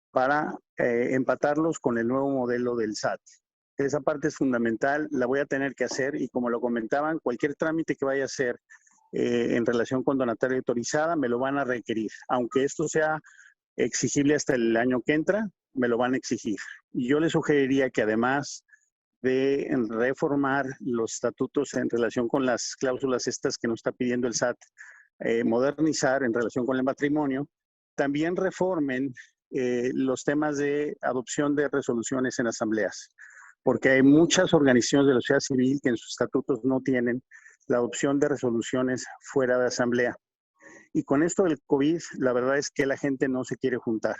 para empatarlos con el nuevo modelo del SAT. Esa parte es fundamental, la voy a tener que hacer y como lo comentaban, cualquier trámite que vaya a hacer en relación con donataria autorizada me lo van a requerir. Aunque esto sea exigible hasta el año que entra, me lo van a exigir. Y yo les sugeriría que además de reformar los estatutos en relación con las cláusulas estas que nos está pidiendo el SAT, modernizar en relación con el patrimonio, también reformen los temas de adopción de resoluciones en asambleas, porque hay muchas organizaciones de la sociedad civil que en sus estatutos no tienen la adopción de resoluciones fuera de asamblea. Y con esto del COVID, la verdad es que la gente no se quiere juntar.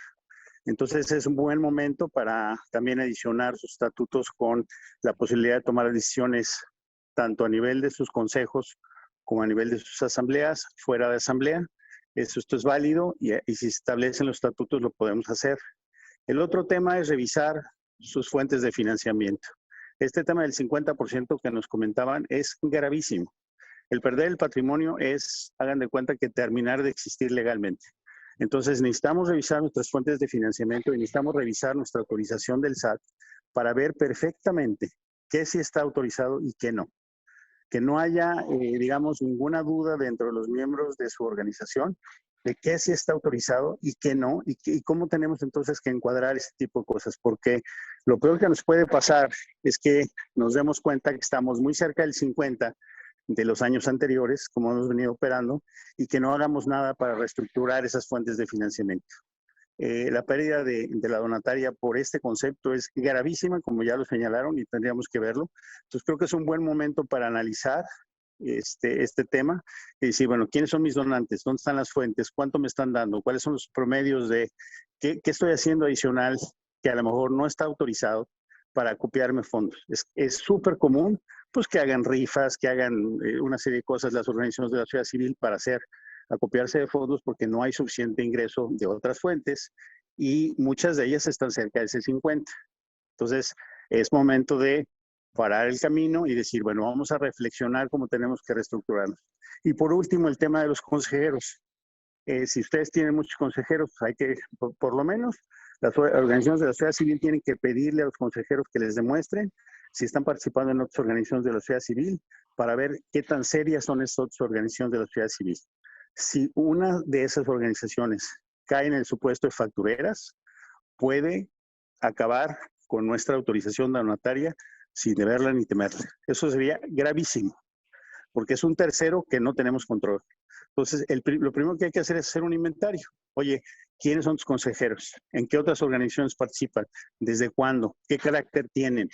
Entonces es un buen momento para también adicionar sus estatutos con la posibilidad de tomar decisiones tanto a nivel de sus consejos como a nivel de sus asambleas, fuera de asamblea. Esto es válido y si se establecen los estatutos lo podemos hacer. El otro tema es revisar sus fuentes de financiamiento. Este tema del 50% que nos comentaban es gravísimo. El perder el patrimonio es, hagan de cuenta, que terminar de existir legalmente. Entonces necesitamos revisar nuestras fuentes de financiamiento y necesitamos revisar nuestra autorización del SAT para ver perfectamente qué sí está autorizado y qué no. Que no haya, digamos, ninguna duda dentro de los miembros de su organización de qué sí está autorizado y qué no, y cómo tenemos entonces que encuadrar ese tipo de cosas, porque lo peor que nos puede pasar es que nos demos cuenta que estamos muy cerca del 50 de los años anteriores, como hemos venido operando, y que no hagamos nada para reestructurar esas fuentes de financiamiento. La pérdida de la donataria por este concepto es gravísima, como ya lo señalaron, y tendríamos que verlo. Entonces creo que es un buen momento para analizar este tema y decir, bueno, ¿quiénes son mis donantes? ¿Dónde están las fuentes? ¿Cuánto me están dando? ¿Cuáles son los promedios de qué estoy haciendo adicional que a lo mejor no está autorizado para acopiarme fondos? Es súper común pues que hagan rifas, que hagan una serie de cosas las organizaciones de la sociedad civil para acopiarse de fondos porque no hay suficiente ingreso de otras fuentes y muchas de ellas están cerca de ese 50. Entonces, es momento de parar el camino y decir, bueno, vamos a reflexionar cómo tenemos que reestructurarnos. Y por último, el tema de los consejeros. Si ustedes tienen muchos consejeros, hay que, por lo menos, las organizaciones de la sociedad civil tienen que pedirle a los consejeros que les demuestren si están participando en otras organizaciones de la sociedad civil para ver qué tan serias son estas otras organizaciones de la sociedad civil. Si una de esas organizaciones cae en el supuesto de factureras, puede acabar con nuestra autorización donataria sin deberla ni temerla. Eso sería gravísimo, porque es un tercero que no tenemos control. Entonces, lo primero que hay que hacer es hacer un inventario. Oye, ¿quiénes son tus consejeros? ¿En qué otras organizaciones participan? ¿Desde cuándo? ¿Qué carácter tienen?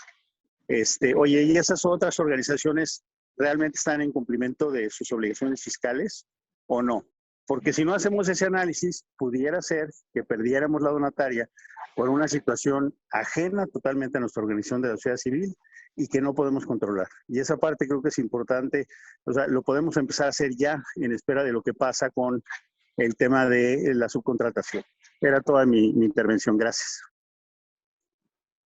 Oye, ¿y esas otras organizaciones realmente están en cumplimiento de sus obligaciones fiscales o no. Porque si no hacemos ese análisis, pudiera ser que perdiéramos la donataria por una situación ajena totalmente a nuestra organización de la sociedad civil y que no podemos controlar. Y esa parte creo que es importante, o sea, lo podemos empezar a hacer ya en espera de lo que pasa con el tema de la subcontratación. Era toda mi intervención. Gracias.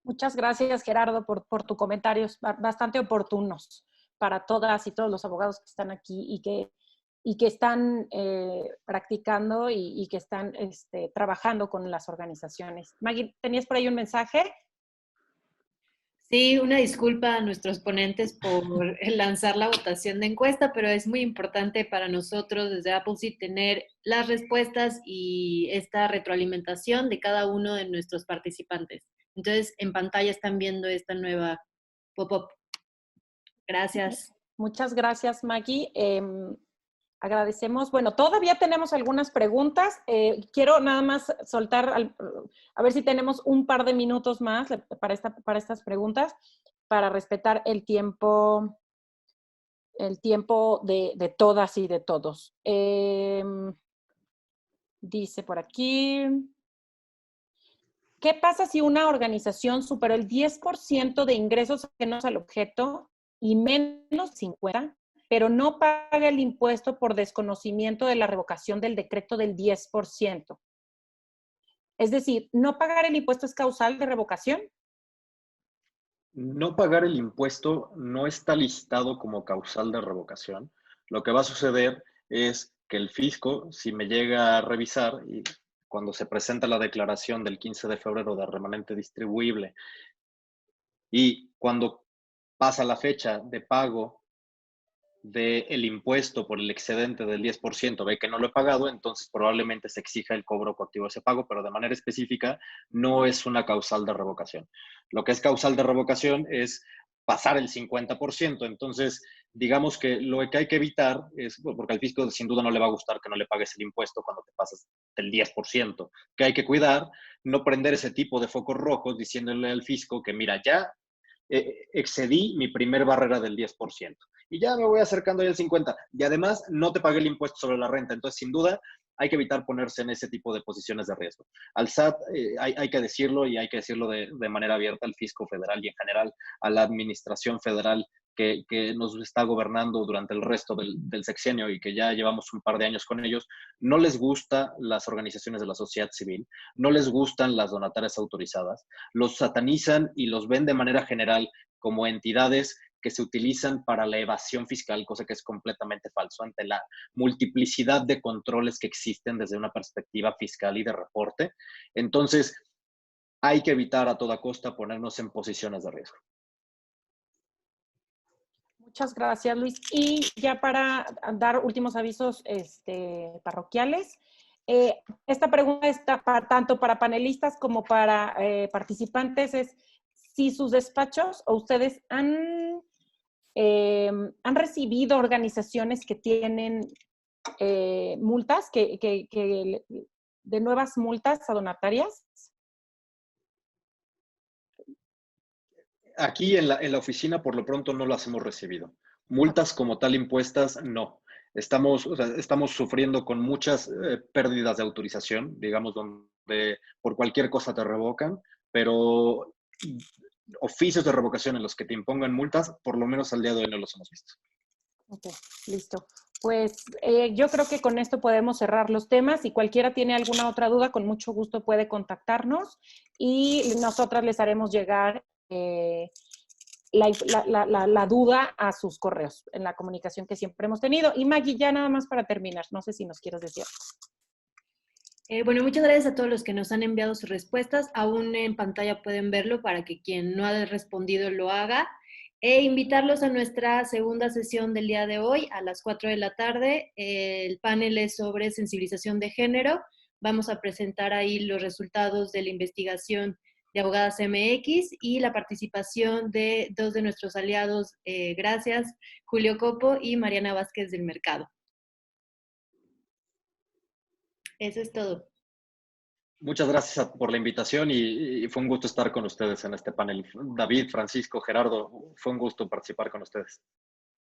Muchas gracias, Gerardo, por tus comentarios bastante oportunos para todas y todos los abogados que están aquí y que están practicando y que están trabajando con las organizaciones. Maggie, ¿tenías por ahí un mensaje? Sí, una disculpa a nuestros ponentes por lanzar la votación de encuesta, pero es muy importante para nosotros desde Appleseed tener las respuestas y esta retroalimentación de cada uno de nuestros participantes. Entonces, en pantalla están viendo esta nueva pop-up. Gracias. Muchas gracias, Maggie. Agradecemos. Bueno, todavía tenemos algunas preguntas. Quiero nada más soltar, a ver si tenemos un par de minutos más para estas preguntas, para respetar el tiempo de todas y de todos. Dice por aquí, ¿qué pasa si una organización superó el 10% de ingresos ajenos al objeto y menos 50%? Pero no paga el impuesto por desconocimiento de la revocación del decreto del 10%. Es decir, ¿no pagar el impuesto es causal de revocación? No pagar el impuesto no está listado como causal de revocación. Lo que va a suceder es que el fisco, si me llega a revisar, y cuando se presenta la declaración del 15 de febrero de remanente distribuible, y cuando pasa la fecha de pago del impuesto por el excedente del 10%, ve que no lo he pagado, entonces probablemente se exija el cobro coactivo de ese pago, pero de manera específica no es una causal de revocación. Lo que es causal de revocación es pasar el 50%, entonces digamos que lo que hay que evitar es, porque al fisco sin duda no le va a gustar que no le pagues el impuesto cuando te pasas del 10%, que hay que cuidar, no prender ese tipo de focos rojos diciéndole al fisco que mira, ya excedí mi primer barrera del 10% y ya me voy acercando ya al 50%. Y además no te pagué el impuesto sobre la renta. Entonces, sin duda, hay que evitar ponerse en ese tipo de posiciones de riesgo. Al SAT hay que decirlo y hay que decirlo de manera abierta al fisco federal y en general a la administración federal que nos está gobernando durante el resto del sexenio y que ya llevamos un par de años con ellos, no les gustan las organizaciones de la sociedad civil, no les gustan las donatarias autorizadas, los satanizan y los ven de manera general como entidades que se utilizan para la evasión fiscal, cosa que es completamente falso ante la multiplicidad de controles que existen desde una perspectiva fiscal y de reporte. Entonces, hay que evitar a toda costa ponernos en posiciones de riesgo. Muchas gracias, Luis. Y ya para dar últimos avisos parroquiales, esta pregunta está tanto para panelistas como para participantes, es si sus despachos o ustedes han recibido organizaciones que tienen multas, de nuevas multas a donatarias. Aquí en la oficina, por lo pronto, no las hemos recibido. Multas como tal impuestas, no. Estamos sufriendo con muchas pérdidas de autorización, digamos, donde por cualquier cosa te revocan, pero oficios de revocación en los que te impongan multas, por lo menos al día de hoy no los hemos visto. Ok, listo. Pues yo creo que con esto podemos cerrar los temas. Si cualquiera tiene alguna otra duda, con mucho gusto puede contactarnos y nosotras les haremos llegar la duda a sus correos en la comunicación que siempre hemos tenido. Y Maggie, ya nada más para terminar, no sé si nos quieres decir algo. Bueno, muchas gracias a todos los que nos han enviado sus respuestas. Aún en pantalla pueden verlo para que quien no ha respondido lo haga. E invitarlos a nuestra segunda sesión del día de hoy a las 4 de la tarde. El panel es sobre sensibilización de género. Vamos a presentar ahí los resultados de la investigación de Abogadas MX y la participación de dos de nuestros aliados, gracias, Julio Copo y Mariana Vázquez del Mercado. Eso es todo. Muchas gracias por la invitación y fue un gusto estar con ustedes en este panel. David, Francisco, Gerardo, fue un gusto participar con ustedes.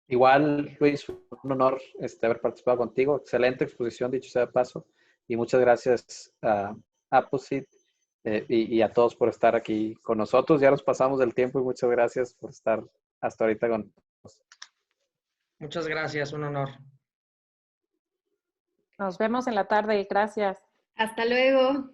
Igual, Luis, un honor haber participado contigo. Excelente exposición, dicho sea de paso. Y muchas gracias a Apposite y a todos por estar aquí con nosotros. Ya nos pasamos del tiempo y muchas gracias por estar hasta ahorita con nosotros. Muchas gracias, un honor. Nos vemos en la tarde. Gracias. Hasta luego.